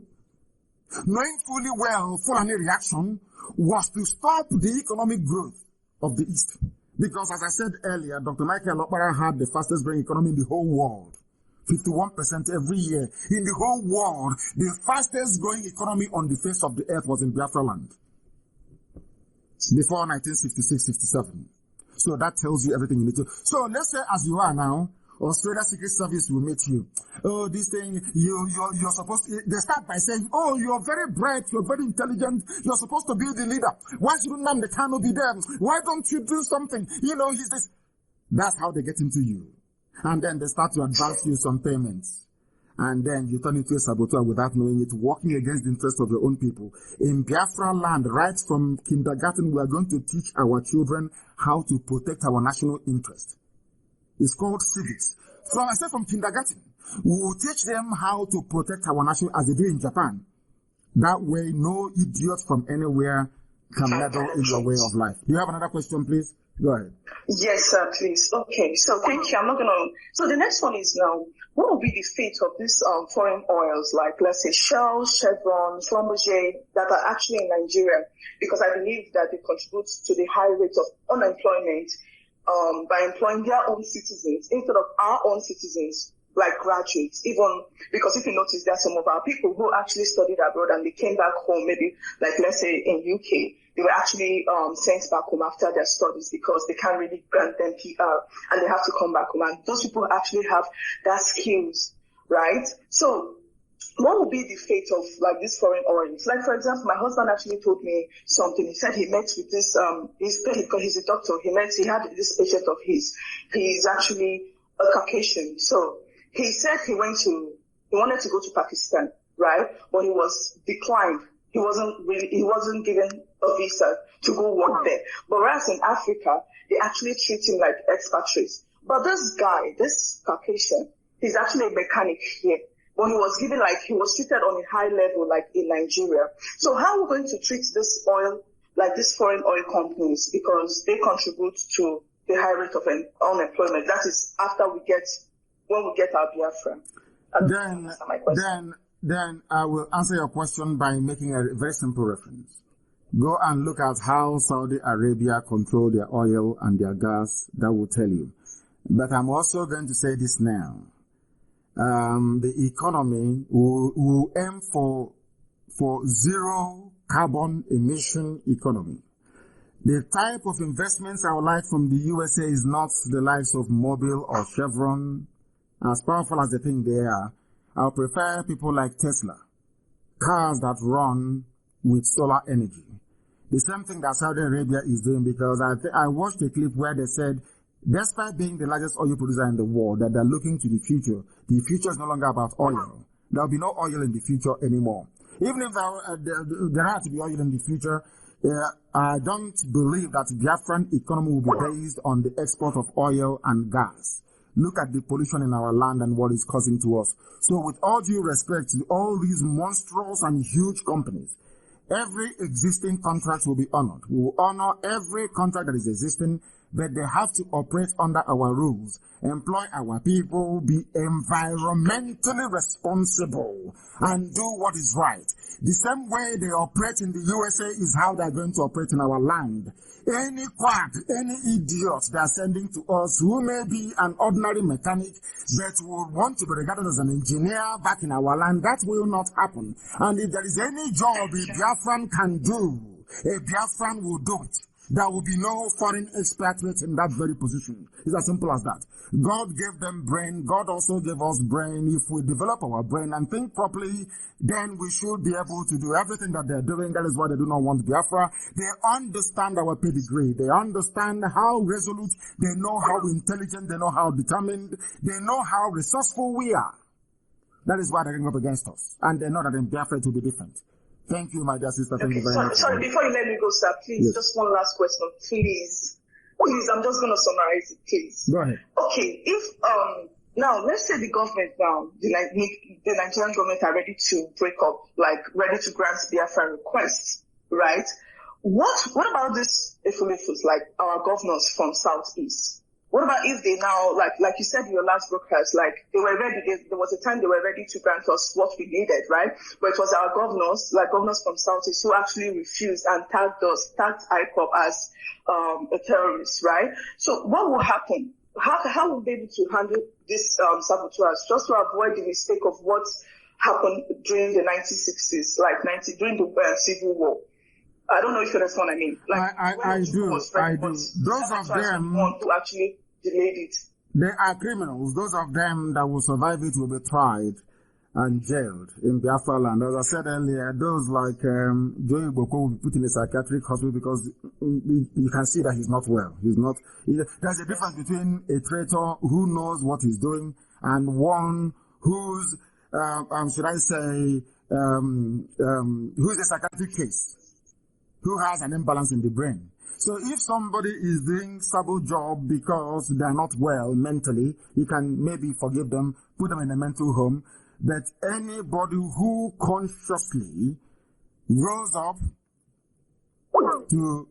knowing fully well Fulani reaction, was to stop the economic growth of the East. Because as I said earlier, Dr. Michael Okpara had the fastest growing economy in the whole world. 51% every year. In the whole world, the fastest growing economy on the face of the earth was in Biafra land. Before 1966-67. So that tells you everything you need to. So let's say as you are now, Australia Secret Service will meet you. Oh, this thing, you're supposed to, they start by saying, oh, you're very bright, you're very intelligent, you're supposed to be the leader. Why shouldn't Nnamdi Kanu be there? Why don't you do something? You know, he's this. That's how they get into you. And then they start to advance you some payments. And then you turn into a saboteur without knowing it, working against the interest of your own people. In Biafra land, right from kindergarten, we are going to teach our children how to protect our national interest. It's called civics. From kindergarten, we will teach them how to protect our national, as they do in Japan. That way, no idiot from anywhere can meddle in your way of life. Do you have another question, please? Go ahead. Yes, sir, please. Okay, so thank you. I'm not gonna. So the next one is now, what will be the fate of these foreign oils, like let's say Shell, Chevron, Schlumberger, that are actually in Nigeria? Because I believe that they contribute to the high rate of unemployment by employing their own citizens instead of our own citizens, like graduates. Even because if you notice, there are some of our people who actually studied abroad and they came back home, maybe like let's say in UK. They were actually sent back home after their studies because they can't really grant them PR and they have to come back home. And those people actually have that skills, right? So what would be the fate of like these foreign oils? Like, for example, my husband actually told me something. He said he met with this, because he's a doctor. He had this patient of his. He's actually a Caucasian. So he said he wanted to go to Pakistan, right? But he was declined. He wasn't given a visa to go work there. But whereas in Africa, they actually treat him like expatriates. But this guy, this Caucasian, he's actually a mechanic here. But he was treated on a high level like in Nigeria. So how are we going to treat this oil, like these foreign oil companies? Because they contribute to the high rate of unemployment. That is when we get our Biafra. Then I will answer your question by making a very simple reference. Go and look at how Saudi Arabia control their oil and their gas. That will tell you. But I'm also going to say this now. The economy will aim for zero carbon emission economy. The type of investments I would like from the USA is not the likes of Mobil or Chevron. As powerful as they think they are, I'll prefer people like Tesla, cars that run with solar energy. The same thing that Saudi Arabia is doing, because I watched a clip where they said, despite being the largest oil producer in the world, that they're looking to the future. The future is no longer about oil. There will be no oil in the future anymore. Even if there has to be oil in the future, I don't believe that the Biafran economy will be based on the export of oil and gas. Look at the pollution in our land and what it's causing to us. So with all due respect to all these monstrous and huge companies, every existing contract will be honored. We will honor every contract that is existing, but they have to operate under our rules, employ our people, be environmentally responsible, and do what is right. The same way they operate in the USA is how they're going to operate in our land. Any quack, any idiot they are sending to us who may be an ordinary mechanic but will want to be regarded as an engineer back in our land, that will not happen. And if there is any job a Biafran can do, a Biafran will do it. There will be no foreign expatriates in that very position. It's as simple as that. God gave them brain. God also gave us brain. If we develop our brain and think properly, then we should be able to do everything that they're doing. That is why they do not want Biafra. They understand our pedigree. They understand how resolute. They know how intelligent. They know how determined. They know how resourceful we are. That is why they're going up against us. And they know that in Biafra it will be different. Thank you, my dear sister. Thank you very much. Sorry, before you let me go, sir, please, just one last question. Please, I'm just going to summarize it, please. Go ahead. Okay, if, now, let's say the government now, the Nigerian government are ready to break up, like, ready to grant Biafra requests, right? What about this Ifulifus, like our governors from Southeast? What about if they now, like you said in your last broadcast, like they were ready, there was a time they were ready to grant us what we needed, right? But it was our governors, like governors from Southeast, who actually refused and tagged IPOB as a terrorist, right? So what will happen? How will they be able to handle this saboteurs, just to avoid the mistake of what happened during the 1960s, during the Civil War? I don't know if you understand what I mean. Like, I do. Those of them who actually delayed it. They are criminals. Those of them that will survive it will be tried and jailed in Biafra land. As I said earlier, those like Joey Boko will be put in a psychiatric hospital because you can see that he's not well. There's a difference between a traitor who knows what he's doing and one who's, who's a psychiatric case, who has an imbalance in the brain. So if somebody is doing sabo job because they're not well mentally, you can maybe forgive them, put them in a mental home. But anybody who consciously rose up to,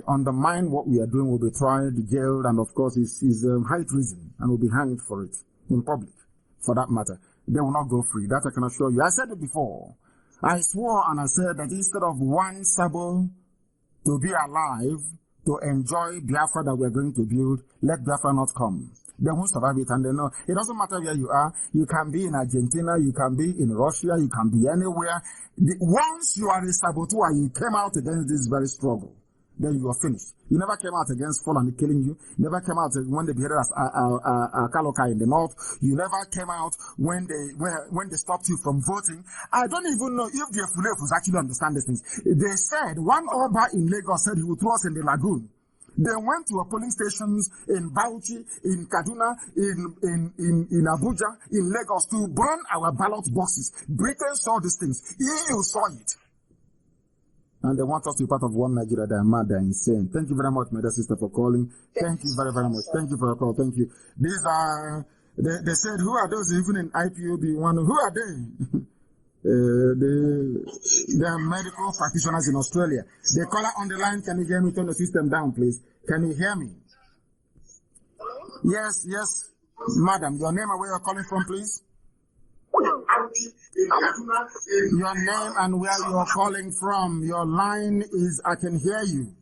undermine what we are doing will be tried, jailed, and of course is high treason and will be hanged for it in public, for that matter. They will not go free. That I can assure you. I said it before. I swore and I said that instead of one Sabo to be alive, to enjoy Biafra that we're going to build, let Biafra not come. They won't survive it, and they know. It doesn't matter where you are. You can be in Argentina, you can be in Russia, you can be anywhere. Once you are a saboteur, you came out against this very struggle, then you are finished. You never came out against Fulani killing you. You never came out when they beheaded Kalokai in the north. You never came out when they stopped you from voting. I don't even know if the Fulefus actually understand these things. They said one Oba in Lagos said he would throw us in the lagoon. They went to polling stations in Bauchi, in Kaduna, in Abuja, in Lagos to burn our ballot boxes. Britain saw these things. EU saw it. And they want us to be part of one Nigeria. They are mad, they are insane. Thank you very much, my dear sister, for calling. Thank you very, very much. Thank you for your call. Thank you. These are, they said, who are those even in IPOB? Who are they? They are medical practitioners in Australia. The caller on the line, can you hear me? Turn the system down, please. Can you hear me? Yes, madam. Your name and where you're calling from, please? Your name and where you're calling from. Your line is, I can hear you.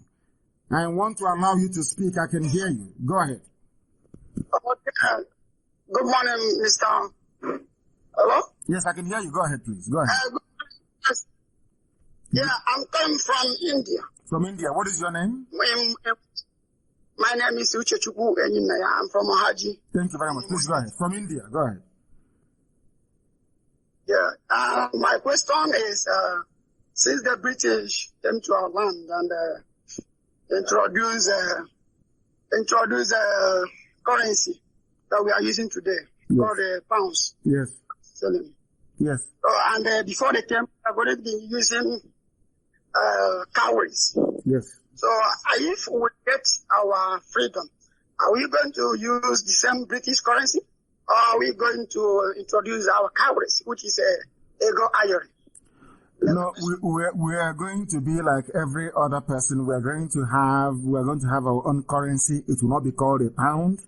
I want to allow you to speak. I can hear you. Go ahead. Good morning, Mr. Hello? Yes, I can hear you. Go ahead, please. Go ahead. Yeah, I'm coming from India. From India. What is your name? My name is Uchechukwu Enyinaya. I'm from Haji. Thank you very much. Please go ahead. From India. Go ahead. Yeah. My question is, since the British came to our land and introduce currency that we are using today, called pounds. Yes. Selling. Yes. And before they came, I've already been using cowries. Yes. So if we get our freedom, are we going to use the same British currency, or are we going to introduce our cowries, which is ego iron? No, we are going to be like every other person. We are going to have our own currency. It will not be called a pound.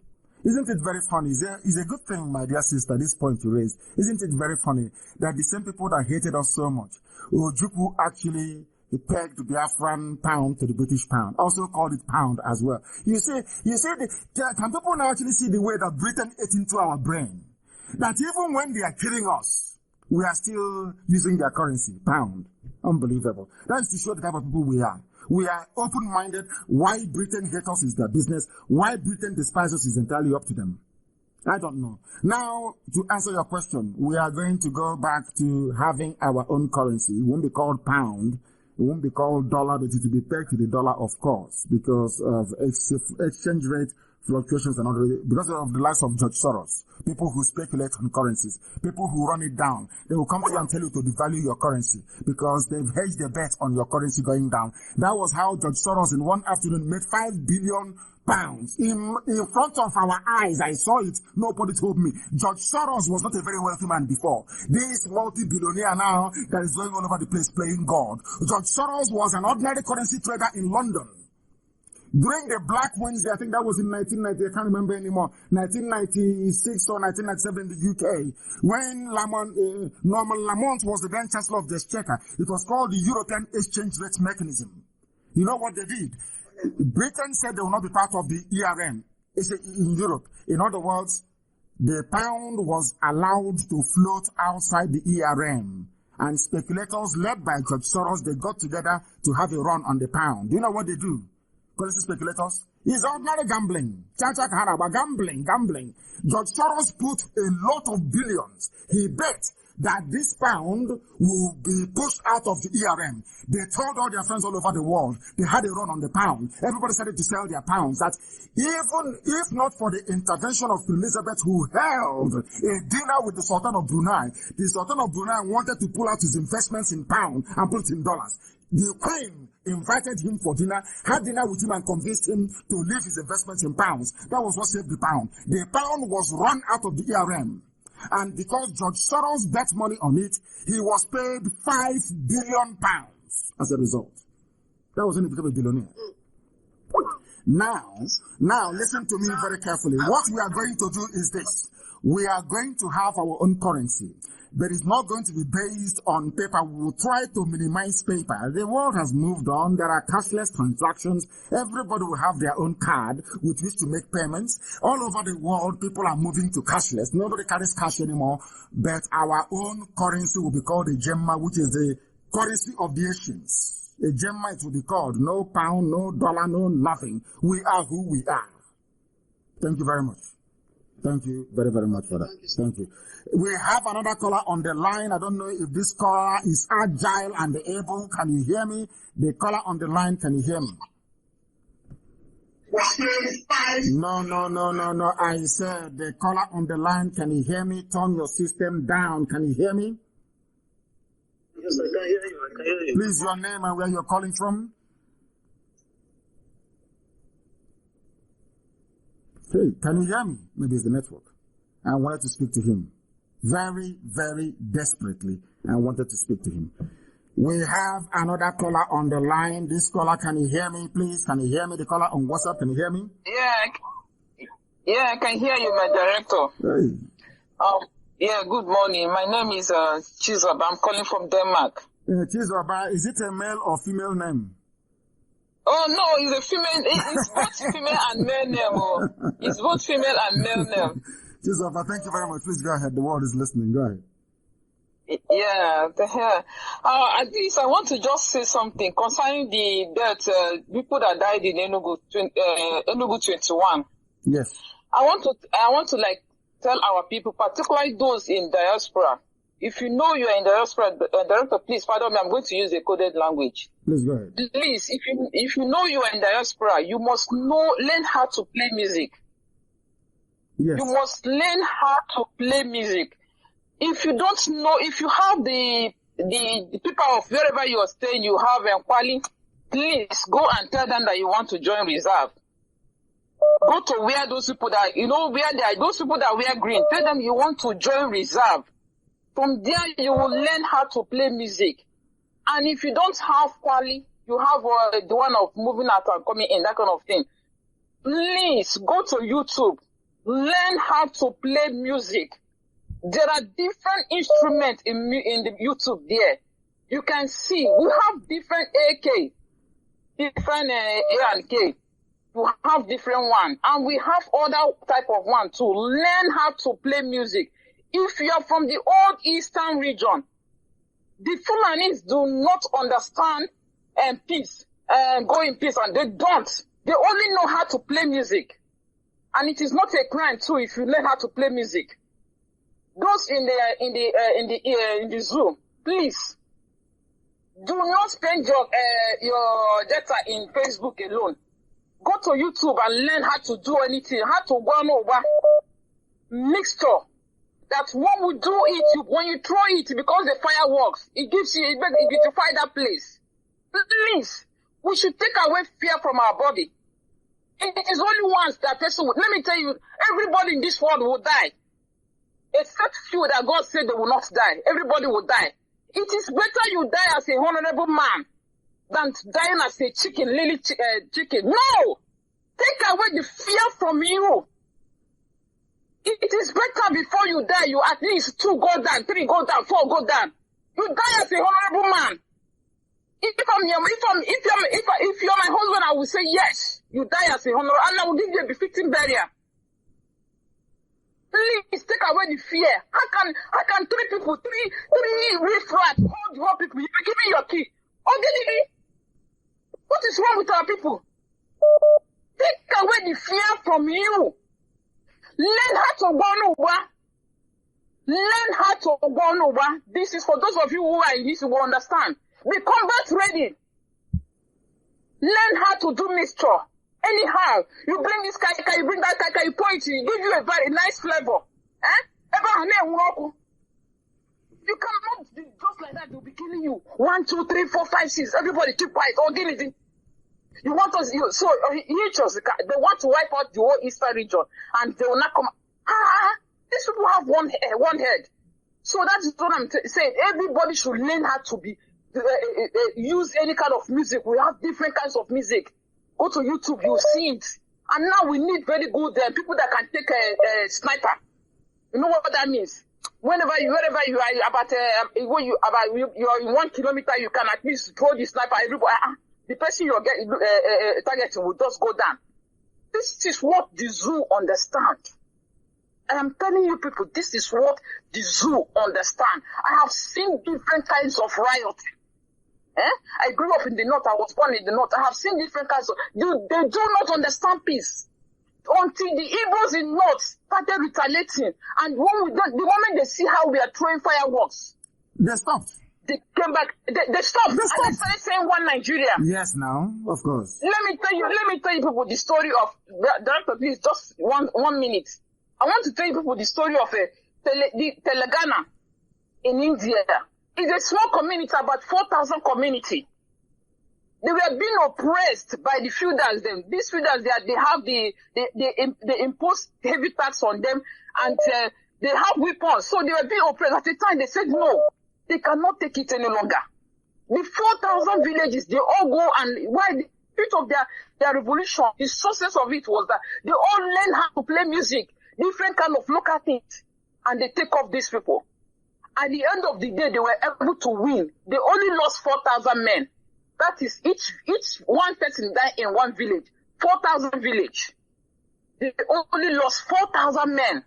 Isn't it very funny? It's a good thing, my dear sister, this point you raised. Isn't it very funny that the same people that hated us so much, Ojukwu actually pegged the Biafran pound to the British pound, also called it pound as well. You see, can people now actually see the way that Britain ate into our brain? That even when they are killing us, we are still using their currency, pound. Unbelievable. That is to show the type of people we are. We are open-minded. Why Britain hates us is their business. Why Britain despises us is entirely up to them. I don't know. Now, to answer your question, we are going to go back to having our own currency. It won't be called pound. It won't be called dollar, but it will be pegged to the dollar, of course, because of exchange rate fluctuations and all, because of the likes of George Soros, people who speculate on currencies, people who run it down. They will come to you and tell you to devalue your currency because they've hedged their bet on your currency going down. That was how George Soros in one afternoon made £5 billion in front of our eyes. I saw it. Nobody told me. George Soros was not a very wealthy man before. This multi-billionaire now that is going all over the place playing God. George Soros was an ordinary currency trader in London. During the Black Wednesday, I think that was in 1990, I can't remember anymore, 1996 or 1997 in the UK, when Norman Lamont was the then Chancellor of the Exchequer. It was called the European Exchange Rate Mechanism. You know what they did? Britain said they will not be part of the ERM in Europe. In other words, the pound was allowed to float outside the ERM. And speculators led by George Soros, they got together to have a run on the pound. Do you know what they do? Currency speculators? It's ordinary gambling. Gambling. George Soros put a lot of billions. He bet that this pound will be pushed out of the ERM. They told all their friends all over the world. They had a run on the pound. Everybody started to sell their pounds. That even if not for the intervention of Elizabeth, who held a dinner with the Sultan of Brunei, the Sultan of Brunei wanted to pull out his investments in pound and put it in dollars. The Queen invited him for dinner, had dinner with him and convinced him to leave his investments in pounds. That was what saved the pound. The pound was run out of the ERM. And because George Soros bet money on it, he was paid £5 billion as a result. That was when he became a billionaire. Now, listen to me very carefully. What we are going to do is this. We are going to have our own currency. But it's not going to be based on paper. We will try to minimize paper. The world has moved on. There are cashless transactions. Everybody will have their own card with which to make payments. All over the world, people are moving to cashless. Nobody carries cash anymore. But our own currency will be called a gemma, which is the currency of the Asians. A gemma it will be called. No pound, no dollar, no nothing. We are who we are. Thank you very much. Thank you very, very much for that. Thank you. We have another caller on the line. I don't know if this caller is agile and able. Can you hear me? The caller on the line, can you hear me? No. I said the caller on the line, can you hear me? Turn your system down. Can you hear me? Yes, I can hear you. I can hear you. Please, your name and where you're calling from. Hey, can you hear me? Maybe it's the network. I wanted to speak to him. Very, very desperately, I wanted to speak to him. We have another caller on the line. This caller, can you hear me, please? Can you hear me? The caller on WhatsApp, can you hear me? Yeah, I can hear you, my director. Hey. Good morning. My name is Chizoba. I'm calling from Denmark. Chizoba, is it a male or female name? Oh, no, it's a female. It's both female and male name. Oh. It's both female and male name. Chizoba, thank you very much. Please go ahead. The world is listening. Go ahead. Yeah, at least I want to just say something concerning the death, people that died in Enugu 21. Yes. I want to like tell our people, particularly those in diaspora, if you know you are in diaspora, director, please pardon me, I'm going to use a coded language. Please go ahead. Please, if you know you are in diaspora, you must learn how to play music. Yes. You must learn how to play music. If you don't know, if you have the people of wherever you are staying, you have Kwali, please go and tell them that you want to join reserve. Go to where those people that, where they are, those people that wear green, tell them you want to join reserve. From there, you will learn how to play music. And if you don't have Kwali, you have the one of moving out and coming in, that kind of thing. Please go to YouTube. Learn how to play music. There are different instruments in the YouTube there. You can see we have different AK, different A&K. You have different one, and we have other type of one too. Learn how to play music. If you are from the old Eastern region, the Fulanis do not understand peace, go in peace, and they don't. They only know how to play music, and it is not a crime too if you learn how to play music. Those in the zoo, please do not spend your data in Facebook alone. Go to YouTube and learn how to do anything, how to go over mixture. That when we do it, when you throw it, because the fireworks, it beautify that place. Please, we should take away fear from our body. It is only once that person would. Let me tell you, everybody in this world will die. Except few that God said they will not die. Everybody will die. It is better you die as a honorable man than dying as a chicken. No! Take away the fear from you. It is better before you die, you at least 2 go down, 3 go down, 4 go down. You die as a honorable man. If you're my husband, I will say yes. You die as a honorable, and I will give you a befitting burial. Please take away the fear. How can 3 people, 3 riffraff hold 1 people? You give me your key. What is wrong with our people? Take away the fear from you. Learn how to go over. Learn how to go over. This is for those of you who are in this, who will understand. Be combat ready. Learn how to do mixture. Anyhow, you bring this kaika, you bring that kaika, you pour it, you give you a very nice flavor. You cannot just like that, they'll be killing you. 1, 2, 3, 4, 5, 6. Everybody keep quiet. You want us, they want to wipe out the whole Eastern region, and they will not come. These people have one head. So that is what I'm saying. Everybody should learn how to use any kind of music. We have different kinds of music. Go to YouTube, you'll see it. And now we need very good people that can take a sniper. You know what that means? Wherever you are, you're in 1 kilometer, you can at least throw the sniper. Everybody, the person you're targeting will just go down. This is what the zoo understand. I am telling you people, this is what the zoo understand. I have seen different kinds of rioting. I grew up in the north. I was born in the north. I have seen different kinds of. They do not understand peace until the Igbos in north started retaliating. And the moment they see how we are throwing fireworks, they stopped. They came back. They stopped. And they started saying one Nigeria. Yes, now of course. Let me tell you people the story of director. Please, just 1 minute. I want to tell you people the story of the Telangana in India. It's a small community, about 4,000 community. They were being oppressed by the feudals. These feudals, they impose heavy tax on them, and they have weapons. So they were being oppressed. At the time, they said no, they cannot take it any longer. The 4,000 villages, they all go, and why the spirit of their revolution, the sources of it was that they all learn how to play music, different kind of local things, and they take off these people. At the end of the day, they were able to win. They only lost 4,000 men. That is each one person died in one village. 4,000 village. They only lost 4,000 men.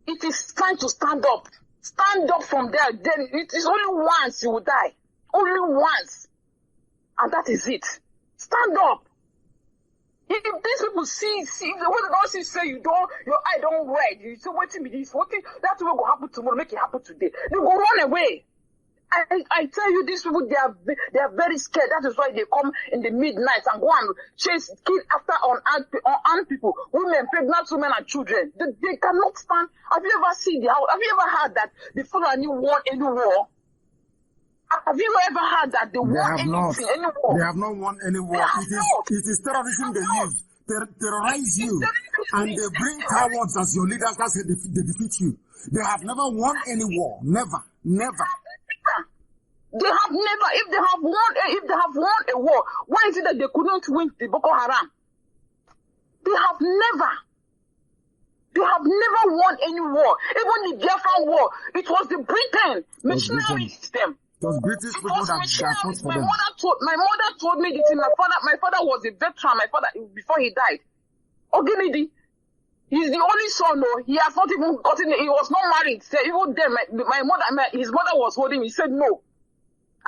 It is time to stand up. Stand up from there. Then it is only once you will die. Only once. And that is it. Stand up. If these people see the way they don't see, say your eye don't red, you say waiting me this, what that will happen tomorrow, make it happen today. They go run away. I tell you, these people they are very scared. That is why they come in the midnight and go and chase, kill after unarmed people, women, pregnant women and children. They cannot stand. Have you ever seen have you ever heard that the Fulani won any war? Have you ever heard that they won any war? They have not won any war. It is terrorism they use. Terrorize you. And they bring cowards as your leaders. That's how they defeat you. They have never won any war. Never. Never. They have never, if they have won a war, why is it that they couldn't win the Boko Haram? They have never won any war. Even the Biafran war, it was the Britain, missionaries them. It was British people that fought for them. My mother told me this. My father was a veteran. My father, before he died, Oginidi, he's the only son. No, he has not even gotten. He was not married. So even then, his mother was holding. He said no.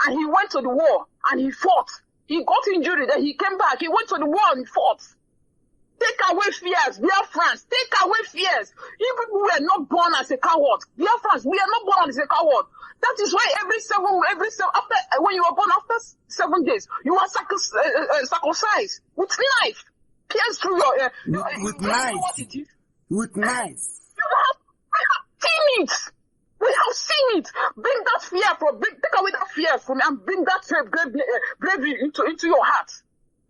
And he went to the war and he fought. He got injured, then he came back. He went to the war and fought. Take away fears, Biafrans. Take away fears. You people were not born as a coward. Biafrans, we are not born as a coward. That is why every seven after when you were born after 7 days, you are circumcised with knife, pierced through your with knife. With knife. We have seen it. We have seen it. Bring that fear take away that fear from me and bring that bravery into your heart.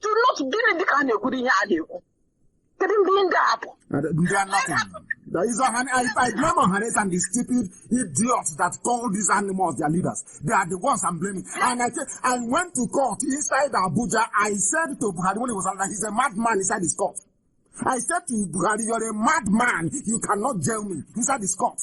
Do not do anything. They didn't bring that up. They are nothing. I blame Ohanes and the stupid idiots that call these animals their leaders. They are the ones I'm blaming. And I went to court inside Abuja. I said to Buhari when he was alive, he's a madman inside his court. I said to Buhari, you're a madman. You cannot jail me inside his court.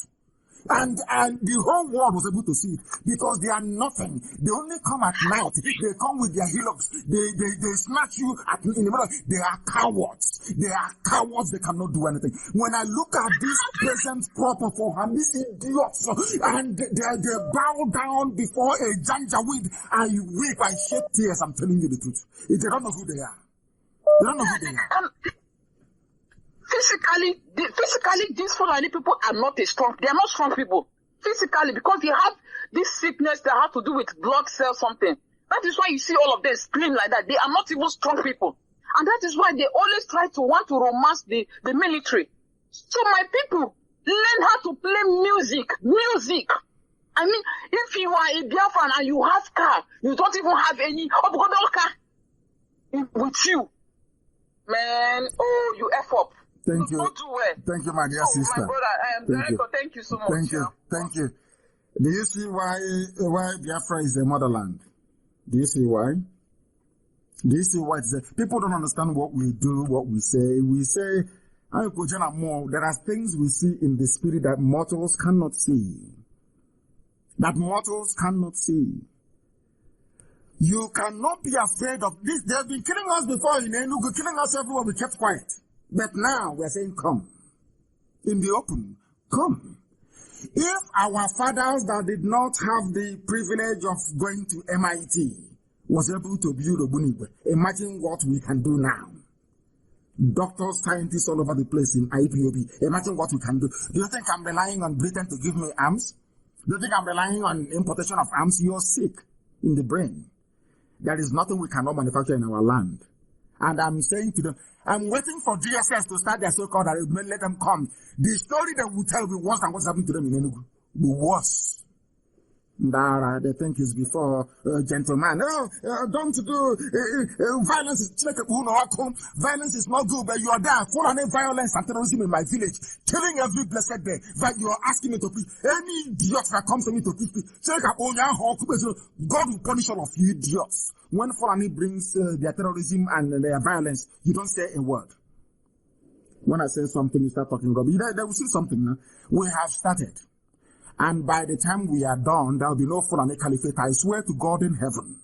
And the whole world was able to see it because they are nothing. They only come at night. They come with their hillocks. They snatch you in the middle. They are cowards. They are cowards. They cannot do anything. When I look at this present proper for her, these idiots, and they bow down before a janjaweed, I weep, I shed tears. I'm telling you the truth. They don't know who they are. They don't know who they are. Physically, these Fulani people are not they are not strong people. Physically, because they have this sickness that have to do with blood cells, something. That is why you see all of them scream like that. They are not even strong people. And that is why they always want to romance the military. So my people, learn how to play music. Music. I mean, if you are a Biafran and you have car, you don't even have any car with you. Man, you F up. Thank you. Thank you, my dear sister. My brother, Director, thank you so much. Thank you. Do you see why Biafra is a motherland? Do you see why? Do you see why? People don't understand what we do, what we say. We say, there are things we see in the spirit that mortals cannot see. That mortals cannot see. You cannot be afraid of this. They have been killing us before in Enugu, killing us everywhere. We kept quiet. But now we're saying, come. In the open, come. If our fathers that did not have the privilege of going to MIT was able to build Ogbunigwe, imagine what we can do now. Doctors, scientists all over the place in IPOB, imagine what we can do. Do you think I'm relying on Britain to give me arms? Do you think I'm relying on importation of arms? You're sick in the brain. There is nothing we cannot manufacture in our land. And I'm saying to them, I'm waiting for DSS to start their so-called, let them come. The story they will tell me worse than what's happening to them in Enugu. The worse. They think it's before gentleman. Don't do violence. Violence is not good, but you are there. Full on violence and terrorism in my village, killing every blessed day. That you are asking me to preach. Any idiot that comes to me to preach, God will punish all of you idiots. When Fulani brings their terrorism and their violence, you don't say a word. When I say something, you start talking rubbish. They will see something now. We have started. And by the time we are done, there will be no Fulani Caliphate. I swear to God in heaven.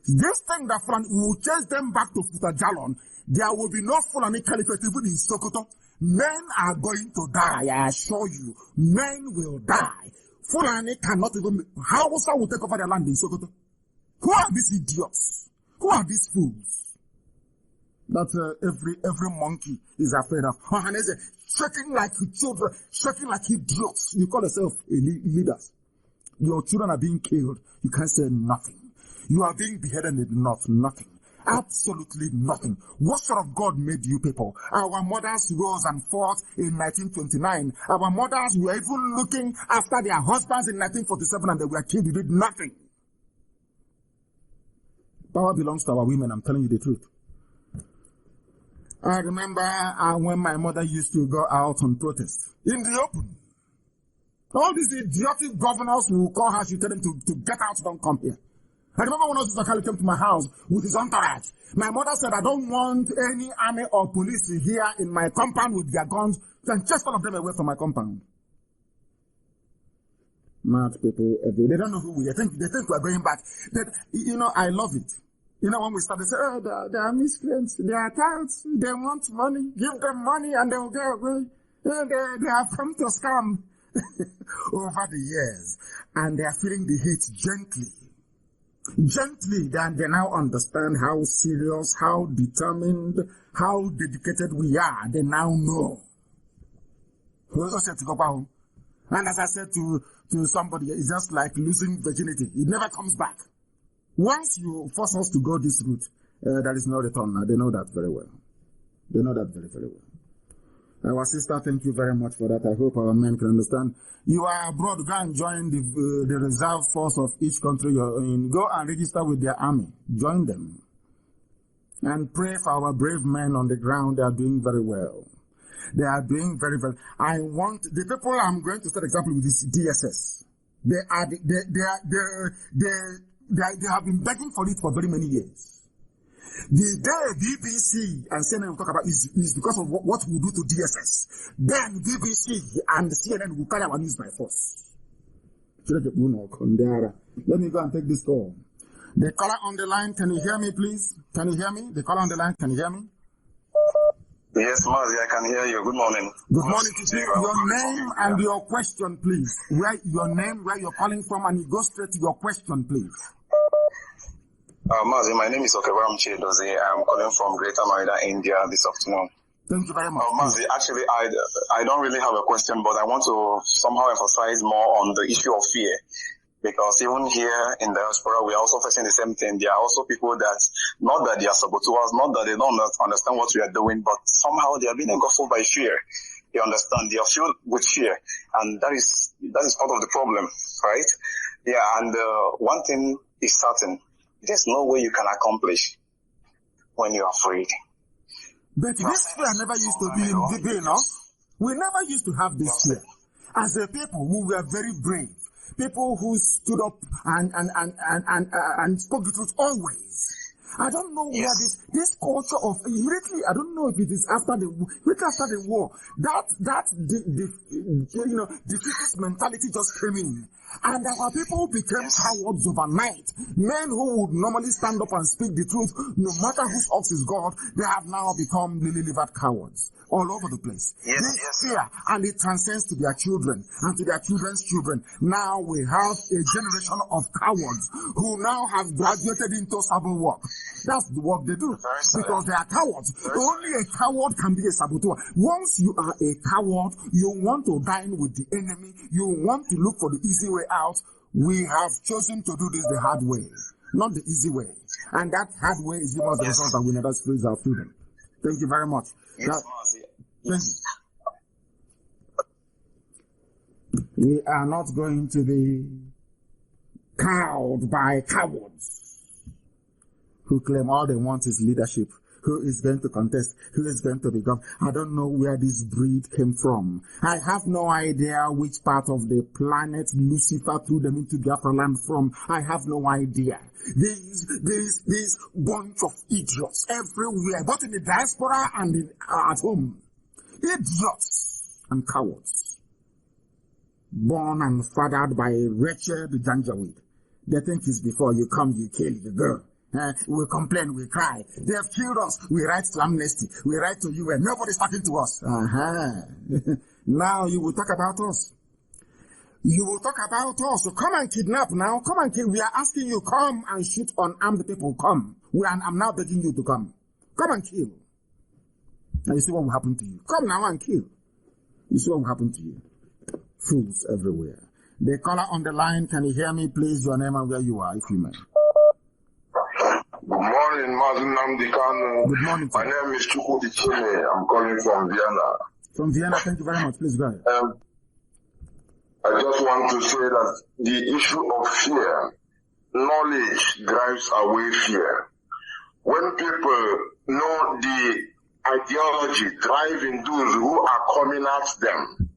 This thing that Fulani will chase them back to Futajalon, there will be no Fulani Caliphate even in Sokoto. Men are going to die, I assure you. Men will die. Fulani cannot even... Hausa will take over their land in Sokoto. Who are these idiots? Who are these fools? that every monkey is afraid of. Shaking like children, shaking like idiots. You call yourself leaders. Your children are being killed. You can't say nothing. You are being beheaded in the north. Nothing. Absolutely nothing. What sort of God made you people? Our mothers rose and fought in 1929. Our mothers were even looking after their husbands in 1947 and they were killed. You did nothing. Power belongs to our women. I'm telling you the truth. I remember when my mother used to go out on protest in the open. All these idiotic governors will call her, she tell them to get out, don't come here. I remember when Osakali came to my house with his entourage. My mother said, I don't want any army or police here in my compound with their guns, then chase all of them away from my compound. Mad people, they don't know who we are. They think we're going back. I love it. When we start, they say, oh, they are miscreants, they are touts, they want money, give them money and they will go away. They have come to scam over the years. And they are feeling the heat gently. Gently, then they now understand how serious, how determined, how dedicated we are. They now know. And as I said to somebody, it's just like losing virginity. It never comes back. Once you force us to go this route, there is no return now. They know that very well. They know that very, very well. Our sister, thank you very much for that. I hope our men can understand. You are abroad, go and join the reserve force of each country you're in. Go and register with their army. Join them. And pray for our brave men on the ground. They are doing very well. They are doing very well. I want the people I'm going to start example with this DSS. They have been begging for it for very many years. The day BBC and CNN will talk about is because of what we do to DSS. Then BBC and CNN will carry our news by force. Let me go and take this call. The caller on the line, can you hear me, please? Can you hear me? The caller on the line, can you hear me? Yes, Mazi, I can hear you. Good morning. Good morning to you. Your name and your question, please. Your name, where you're calling from, and you go straight to your question, please. Mazi, my name is Okebaram Chedoze. I'm calling from Greater Noida, India this afternoon. Thank you very much. Mazi, actually, I don't really have a question, but I want to somehow emphasize more on the issue of fear. Because even here in the diaspora, we are also facing the same thing. There are also people that, not that they are saboteurs, not that they don't understand what we are doing, but somehow they are being engulfed by fear. You understand? They are filled with fear. And that is part of the problem, right? Yeah, and one thing is certain. There's no way you can accomplish when you're afraid. But this fear never used to be enough. We never used to have this fear. As a people, we were very brave. People who stood up and spoke the truth always. I don't know where this culture of immediately. I don't know if it is after the war. Defeatist mentality just came in. And our people became cowards overnight. Men who would normally stand up and speak the truth, no matter whose ox is God, they have now become lily-livered cowards all over the place. This fear, and it transcends to their children and to their children's children. Now we have a generation of cowards who now have graduated into civil work. That's the work they do because they are cowards. Only a coward can be a saboteur. Once you are a coward, you want to dine with the enemy. You want to look for the easy way out. We have chosen to do this the hard way, not the easy way. And that hard way is the result that we never freeze our freedom. Thank you very much. Thank you. We are not going to be cowed by cowards who claim all they want is leadership. Who is going to contest? Who is going to become? I don't know where this breed came from. I have no idea which part of the planet Lucifer threw them into Biafra land from. I have no idea. These bunch of idiots everywhere, both in the diaspora and at home. Idiots and cowards. Born and fathered by a wretched Janjaweed. They think it's before you come, you kill, you go. We complain, we cry. They have killed us. We write to Amnesty. We write to UN. Nobody's talking to us. Now you will talk about us. You will talk about us. So come and kidnap now. Come and kill. We are asking you, come and shoot unarmed people. Come. I'm now begging you to come. Come and kill. Now you see what will happen to you. Come now and kill. You see what will happen to you. Fools everywhere. The caller on the line, can you hear me? Please, your name and where you are, if you may. Good morning, Mazi Nnamdi Kanu. Good morning. My name is Chukwudi Chime. I'm calling from Vienna. From Vienna, thank you very much. Please go ahead. I just want to say that the issue of fear, knowledge drives away fear. When people know the ideology driving those who are coming at them,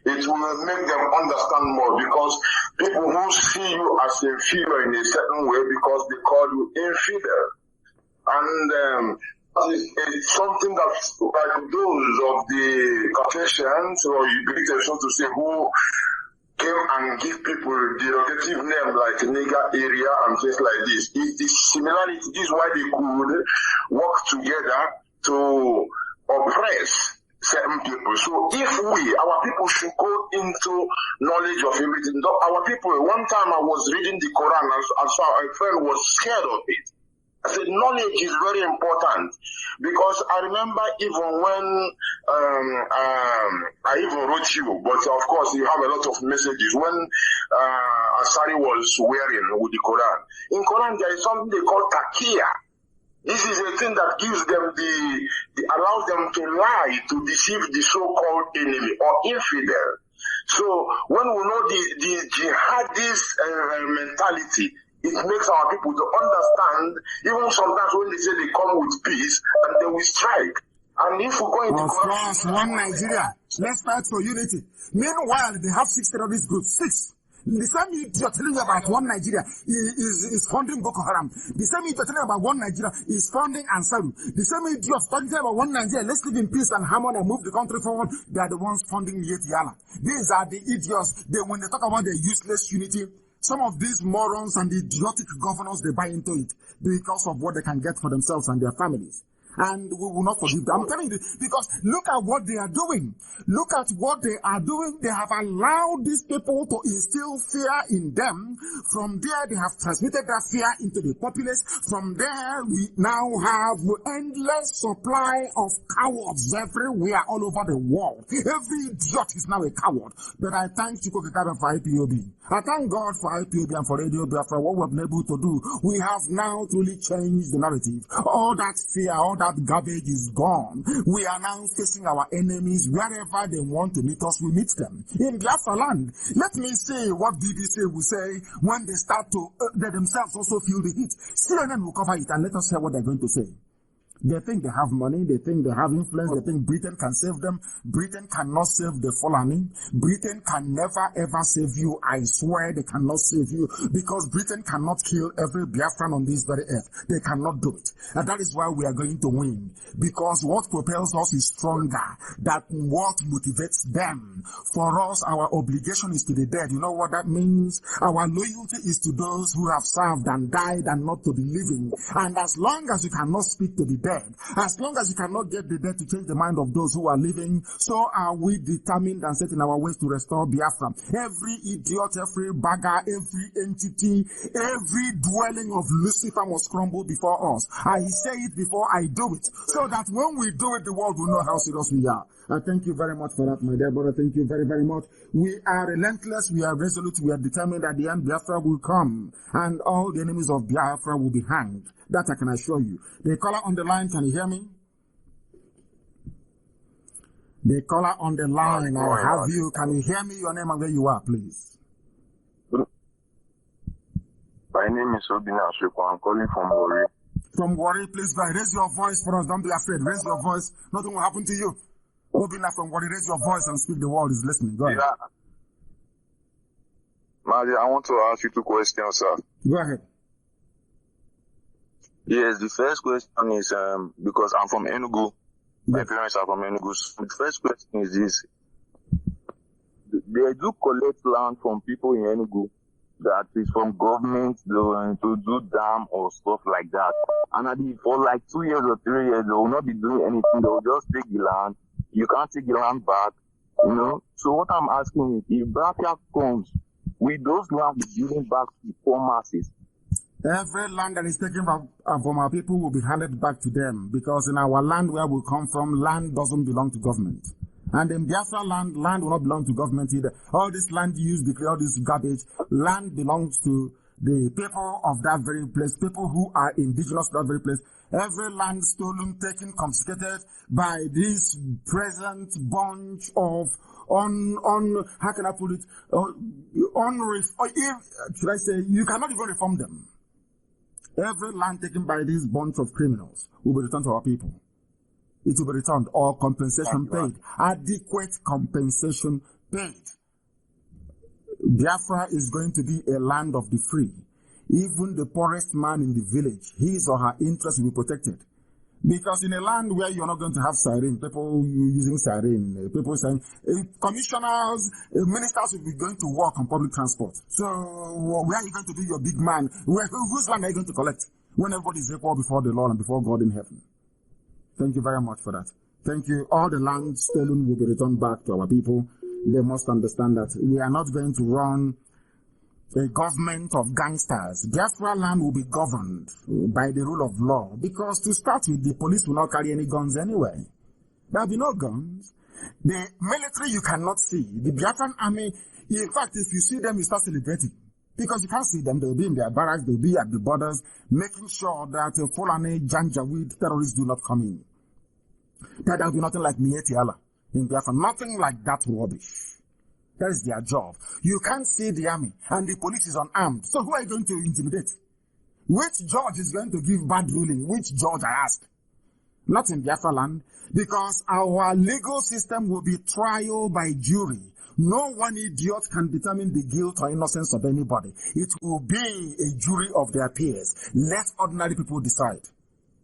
it will make them understand more, because people who see you as inferior in a certain way because they call you infidel. And it's something that's like those of the Caucasians or Ubiquitous, so to say, who came and give people derogative name like nigger area and things like this. It's the similarity. This is why they could work together to oppress certain people. So if our people should go into knowledge of everything. Our people, one time I was reading the Quran and so a friend was scared of it. I said, knowledge is very important, because I remember even when I even wrote you, but of course you have a lot of messages, when Asari was swearing with the Quran. In Quran there is something they call taqiyya. This is a thing that gives them allows them to lie, to deceive the so-called enemy or infidel. So when we know the jihadist mentality, it makes our people to understand, even sometimes when they say they come with peace, and they will strike. And if we go into corruption, one Nigeria, let's fight for unity. Meanwhile, they have 6 terrorist groups. 6. The same you're telling you about one Nigeria is funding Boko Haram. The same you're telling you about one Nigeria is funding Ansaru. The same you're talking about one Nigeria, let's live in peace and harmony and move the country forward. They are the ones funding Yala. These are the idiots. When they talk about the useless unity, some of these morons and the idiotic governors, they buy into it because of what they can get for themselves and their families. And we will not forgive them. I'm telling you, because look at what they are doing. Look at what they are doing. They have allowed these people to instill fear in them. From there, they have transmitted that fear into the populace. From there, we now have endless supply of cowards everywhere, all over the world. Every idiot is now a coward. But I thank Chico Kitabe for IPOB. I thank God for IPOB and for Radio Biafra, what we've been able to do. We have now truly changed the narrative. All that fear, all that garbage is gone. We are now facing our enemies. Wherever they want to meet us, we meet them. In Biafra land, let me see what BBC will say when they start to, they themselves also feel the heat. CNN will cover it and let us hear what they're going to say. They think they have money, they think they have influence, they think Britain can save them. Britain cannot save the Fulani. Britain can never ever save you. I swear they cannot save you, because Britain cannot kill every Biafran on this very earth. They cannot do it. And that is why we are going to win. Because what propels us is stronger than what motivates them. For us, our obligation is to the dead. You know what that means? Our loyalty is to those who have served and died and not to the living. And as long as you cannot speak to the dead, as long as you cannot get the dead to change the mind of those who are living, so are we determined and set in our ways to restore Biafra. Every idiot, every bagger, every entity, every dwelling of Lucifer must crumble before us. I say it before I do it, so that when we do it, the world will know how serious we are. I thank you very much for that, my dear brother. Thank you very, very much. We are relentless, we are resolute, we are determined at the end Biafra will come, and all the enemies of Biafra will be hanged. That I can assure you. The caller on the line, can you hear me? The caller on the line, I have you. Can you hear me? Your name and where you are, please. My name is Obina Ashiko. I'm calling from Warri. From Warri, please go ahead. Raise your voice for us. Don't be afraid. Raise your voice. Nothing will happen to you. Obina from Warri, raise your voice and speak. The world is listening. Go ahead. Yeah. Mazi, I want to ask you 2 questions, sir. Go ahead. Yes, the first question is, because I'm from Enugu, my parents are from Enugu. So the first question is this. They do collect land from people in Enugu that is from government to do dam or stuff like that. And for like 2 years or 3 years, they will not be doing anything. They will just take the land. You can't take the land back, you know. So what I'm asking is, if Biafra comes, will those land be given back to the poor masses? Every land that is taken from our people will be handed back to them, because in our land where we come from, land doesn't belong to government. And in Biafra land, land will not belong to government either. All this land used, all this garbage, land belongs to the people of that very place, people who are indigenous to that very place. Every land stolen, taken, confiscated by this present bunch of how can I put it, should I say, you cannot even reform them. Every land taken by this bunch of criminals will be returned to our people. It will be returned, or compensation paid. Adequate compensation paid. Biafra is going to be a land of the free. Even the poorest man in the village, his or her interests will be protected. Because in a land where you're not going to have siren, people using siren, people saying, commissioners, ministers will be going to work on public transport. So where are you going to do your big man? Whose land are you going to collect when everybody is equal before the Lord and before God in heaven? Thank you very much for that. Thank you. All the land stolen will be returned back to our people. They must understand that we are not going to run a government of gangsters. Biafra land will be governed by the rule of law, because to start with, the police will not carry any guns anyway. There will be no guns. The military you cannot see. The Biafran army, in fact, if you see them, you start celebrating. Because you can't see them. They'll be in their barracks, they'll be at the borders, making sure that Fulani Janjaweed terrorists do not come in. That will be nothing like Mieti Allah in Biafra. Nothing like that rubbish. That is their job. You can't see the army, and the police is unarmed. So who are you going to intimidate? Which judge is going to give bad ruling? Which judge, I ask? Not in Biafra land, because our legal system will be trial by jury. No one idiot can determine the guilt or innocence of anybody. It will be a jury of their peers. Let ordinary people decide.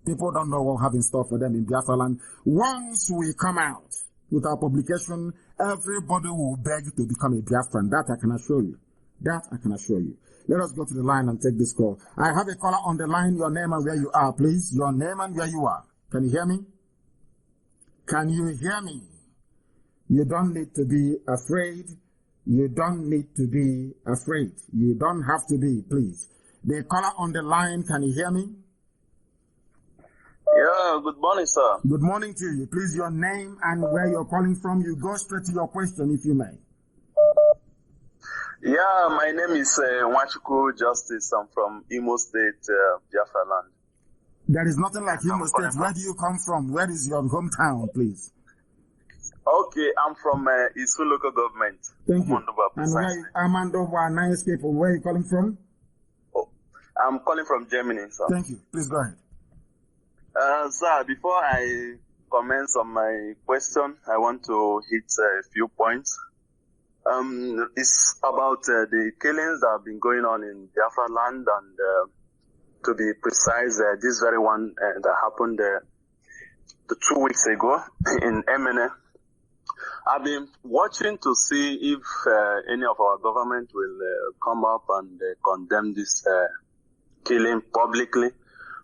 People don't know what we have in store for them in Biafra land. Once we come out with our publication, everybody will beg to become a Biafran. That I can assure you. That I can assure you. Let us go to the line and take this call. I have a caller on the line. Your name and where you are, please. Your name and where you are. Can you hear me? Can you hear me? You don't need to be afraid. You don't need to be afraid. You don't have to be, please. The caller on the line, can you hear me? Yeah, good morning, sir. Good morning to you. Please, your name and where you're calling from. You go straight to your question, if you may. Yeah, my name is Nwachukwu Justice. I'm from Imo State, Biafra land. There is nothing like Imo State. Where do you come from? Where is your hometown, please? Okay, I'm from Isu local government. Thank you. And where Amandova, nice people. Where are you calling from? Oh, I'm calling from Germany, sir. Thank you. Please go ahead. Sir, before I commence on my question, I want to hit a few points. It's about the killings that have been going on in Biafra land, and to be precise, this very one that happened the 2 weeks ago in Emene. I've been watching to see if any of our government will come up and condemn this killing publicly.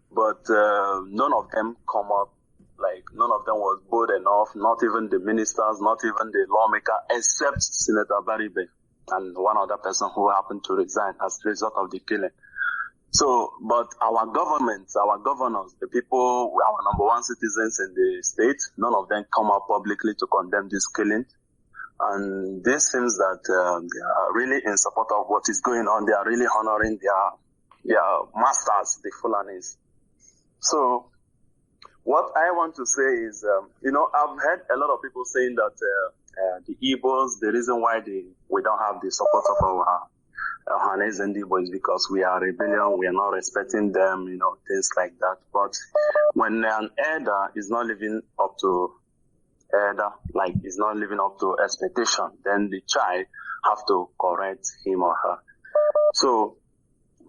But none of them come up, like none of them was bold enough, not even the ministers, not even the lawmaker, except Senator Baribe and one other person who happened to resign as a result of the killing. So, but our government, our governors, the people, our number one citizens in the state, none of them come up publicly to condemn this killing. And this seems that they are really in support of what is going on. They are really honoring their masters, the Fulanis. So, what I want to say is, I've heard a lot of people saying that the Igbos, the reason why we don't have the support of our Hanes and Igbo is because we are rebellion, we are not respecting them, things like that. But when an elder is not living up to is not living up to expectation, then the child have to correct him or her. So,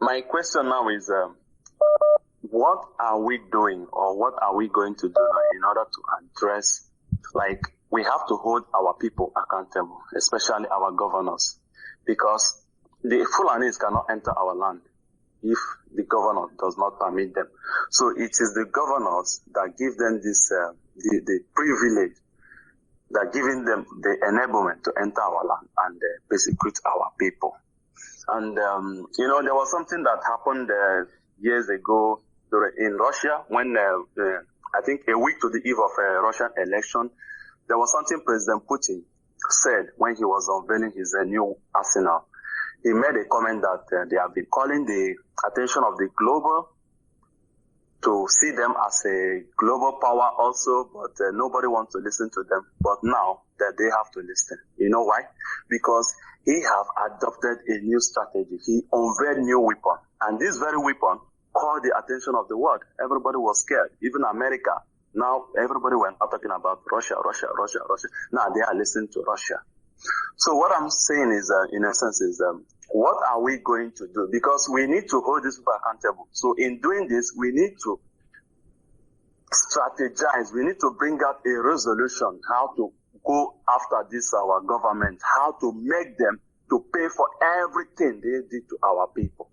my question now is, what are we doing, or what are we going to do now in order to address, we have to hold our people accountable, especially our governors, because the Fulanis cannot enter our land if the governor does not permit them. So it is the governors that give them this, the privilege, that giving them the enablement to enter our land and persecute our people. And, there was something that happened years ago in Russia when, I think a week to the eve of a Russian election, there was something President Putin said when he was unveiling his new arsenal. He made a comment that they have been calling the attention of the global to see them as a global power also, but nobody wants to listen to them. But now that they have to listen. You know why? Because he have adopted a new strategy. He unveiled new weapon. And this very weapon called the attention of the world. Everybody was scared. Even America. Now everybody went out talking about Russia. Now they are listening to Russia. So what I'm saying is, in a sense, is what are we going to do? Because we need to hold these people accountable. So in doing this, we need to strategize. We need to bring out a resolution how to go after this, our government, how to make them to pay for everything they did to our people.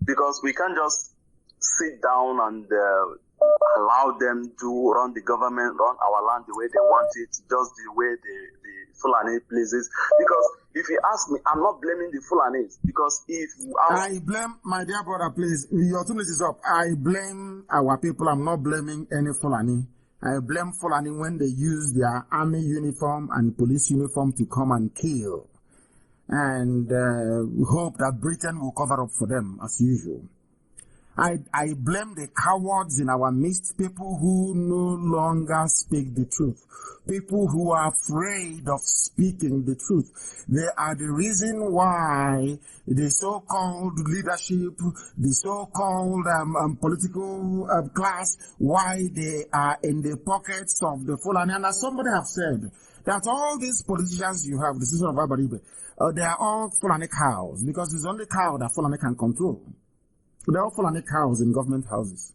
Because we can't just sit down and allow them to run the government, run our land the way they want it, just the way the Fulani pleases. Because if you ask me, I'm not blaming the Fulanis. Because if I blame, my dear brother, please, your 2 minutes is up. I blame our people. I'm not blaming any Fulani. I blame Fulani when they use their army uniform and police uniform to come and kill. And we hope that Britain will cover up for them as usual. I blame the cowards in our midst, people who no longer speak the truth, people who are afraid of speaking the truth. They are the reason why the so-called leadership, the so-called political class, why they are in the pockets of the Fulani. And as somebody have said, that all these politicians you have, the citizen of Abaribe, they are all Fulani cows, because it's only cow that Fulani can control. They're all Fulani cows in government houses.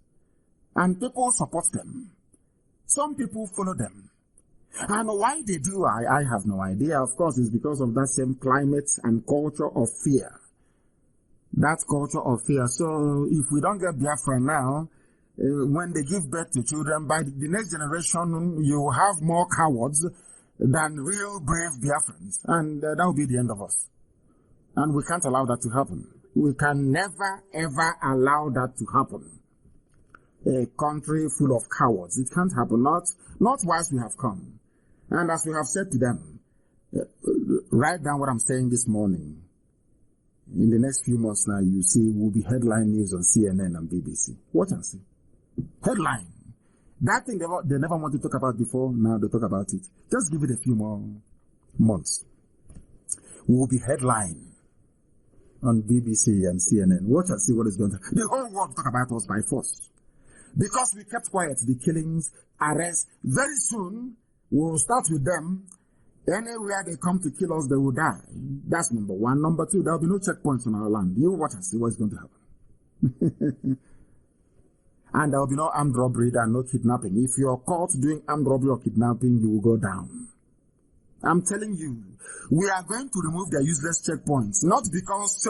And people support them. Some people follow them. And why they do, I have no idea. Of course, it's because of that same climate and culture of fear. That culture of fear. So if we don't get Biafra now, when they give birth to children, by the next generation, you have more cowards than real brave Biafrans. And that will be the end of us. And we can't allow that to happen. We can never, ever allow that to happen. A country full of cowards. It can't happen. Not whilst we have come. And as we have said to them, write down what I'm saying this morning. In the next few months now, you see, will be headline news on CNN and BBC. Watch and see. Headline. That thing they never wanted to talk about before, now they talk about it. Just give it a few more months. We will be headline on BBC and CNN. Watch and see what is going to happen. The whole world will talk about us by force. Because we kept quiet, the killings, arrests, very soon, we'll start with them. Anywhere they come to kill us, they will die. That's number one. Number two, there will be no checkpoints on our land. You watch and see what's going to happen. And there will be no armed robbery and no kidnapping. If you're caught doing armed robbery or kidnapping, you will go down. I'm telling you, we are going to remove their useless checkpoints. Not because,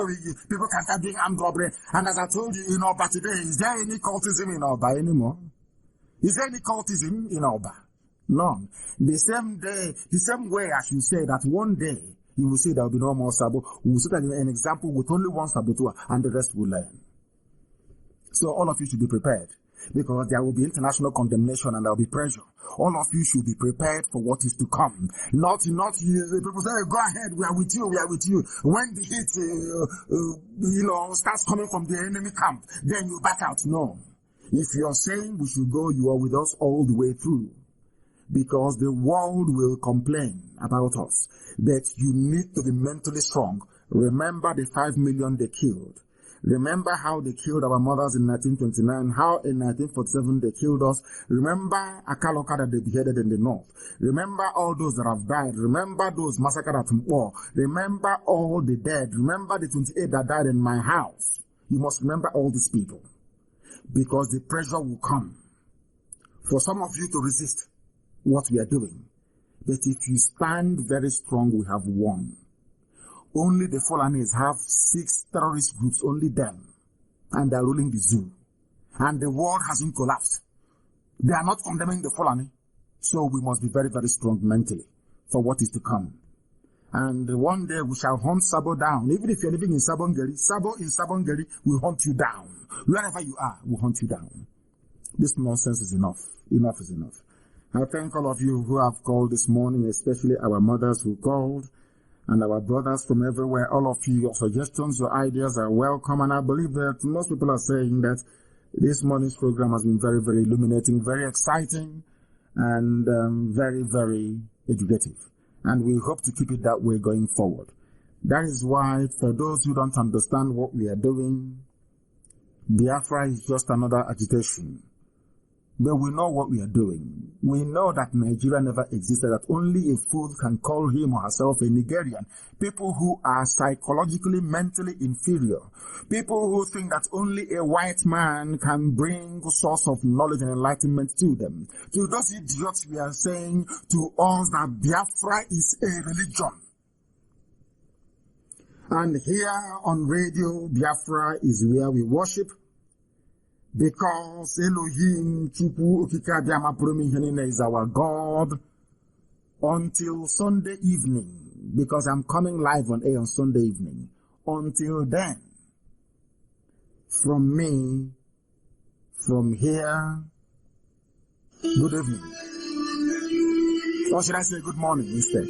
people can start doing armed robbery. And as I told you, in Oba today, is there any cultism in Oba anymore? Is there any cultism in Oba? None. The same way I should say that one day, you will see there will be no more Sabo. We will set an example with only one saboteur and the rest will learn. So all of you should be prepared. Because there will be international condemnation and there will be pressure. All of you should be prepared for what is to come. Not you. People say, go ahead, we are with you. When the heat, starts coming from the enemy camp, then you back out. No. If you are saying we should go, you are with us all the way through. Because the world will complain about us. But you need to be mentally strong. Remember the 5 million they killed. Remember how they killed our mothers in 1929, how in 1947 they killed us. Remember Akaloka that they beheaded in the north. Remember all those that have died. Remember those massacred at Mpo. Remember all the dead. Remember the 28 that died in my house. You must remember all these people. Because the pressure will come for some of you to resist what we are doing. But if you stand very strong, we have won. Only the Fulanis have 6 terrorist groups, only them. And they are ruling the zoo. And the world hasn't collapsed. They are not condemning the Fulani. So we must be very, very strong mentally for what is to come. And one day we shall hunt Sabo down. Even if you're living in Sabongeri, Sabo in Sabongeri will hunt you down. Wherever you are, we'll hunt you down. This nonsense is enough. Enough is enough. I thank all of you who have called this morning, especially our mothers who called, and our brothers from everywhere. All of you, your suggestions, your ideas are welcome. And I believe that most people are saying that this morning's program has been very, very illuminating, very exciting, and very, very educative. And we hope to keep it that way going forward. That is why, for those who don't understand what we are doing, Biafra is just another agitation. But we know what we are doing. We know that Nigeria never existed, that only a fool can call him or herself a Nigerian. People who are psychologically, mentally inferior. People who think that only a white man can bring a source of knowledge and enlightenment to them. To those idiots, we are saying to us that Biafra is a religion. And here on Radio Biafra is where we worship, because Elohim Chukwu Okike Abiama Purumi is our God until Sunday evening, because I'm coming live on air on Sunday evening. Until then, from me, from here, good evening. Or should I say good morning instead?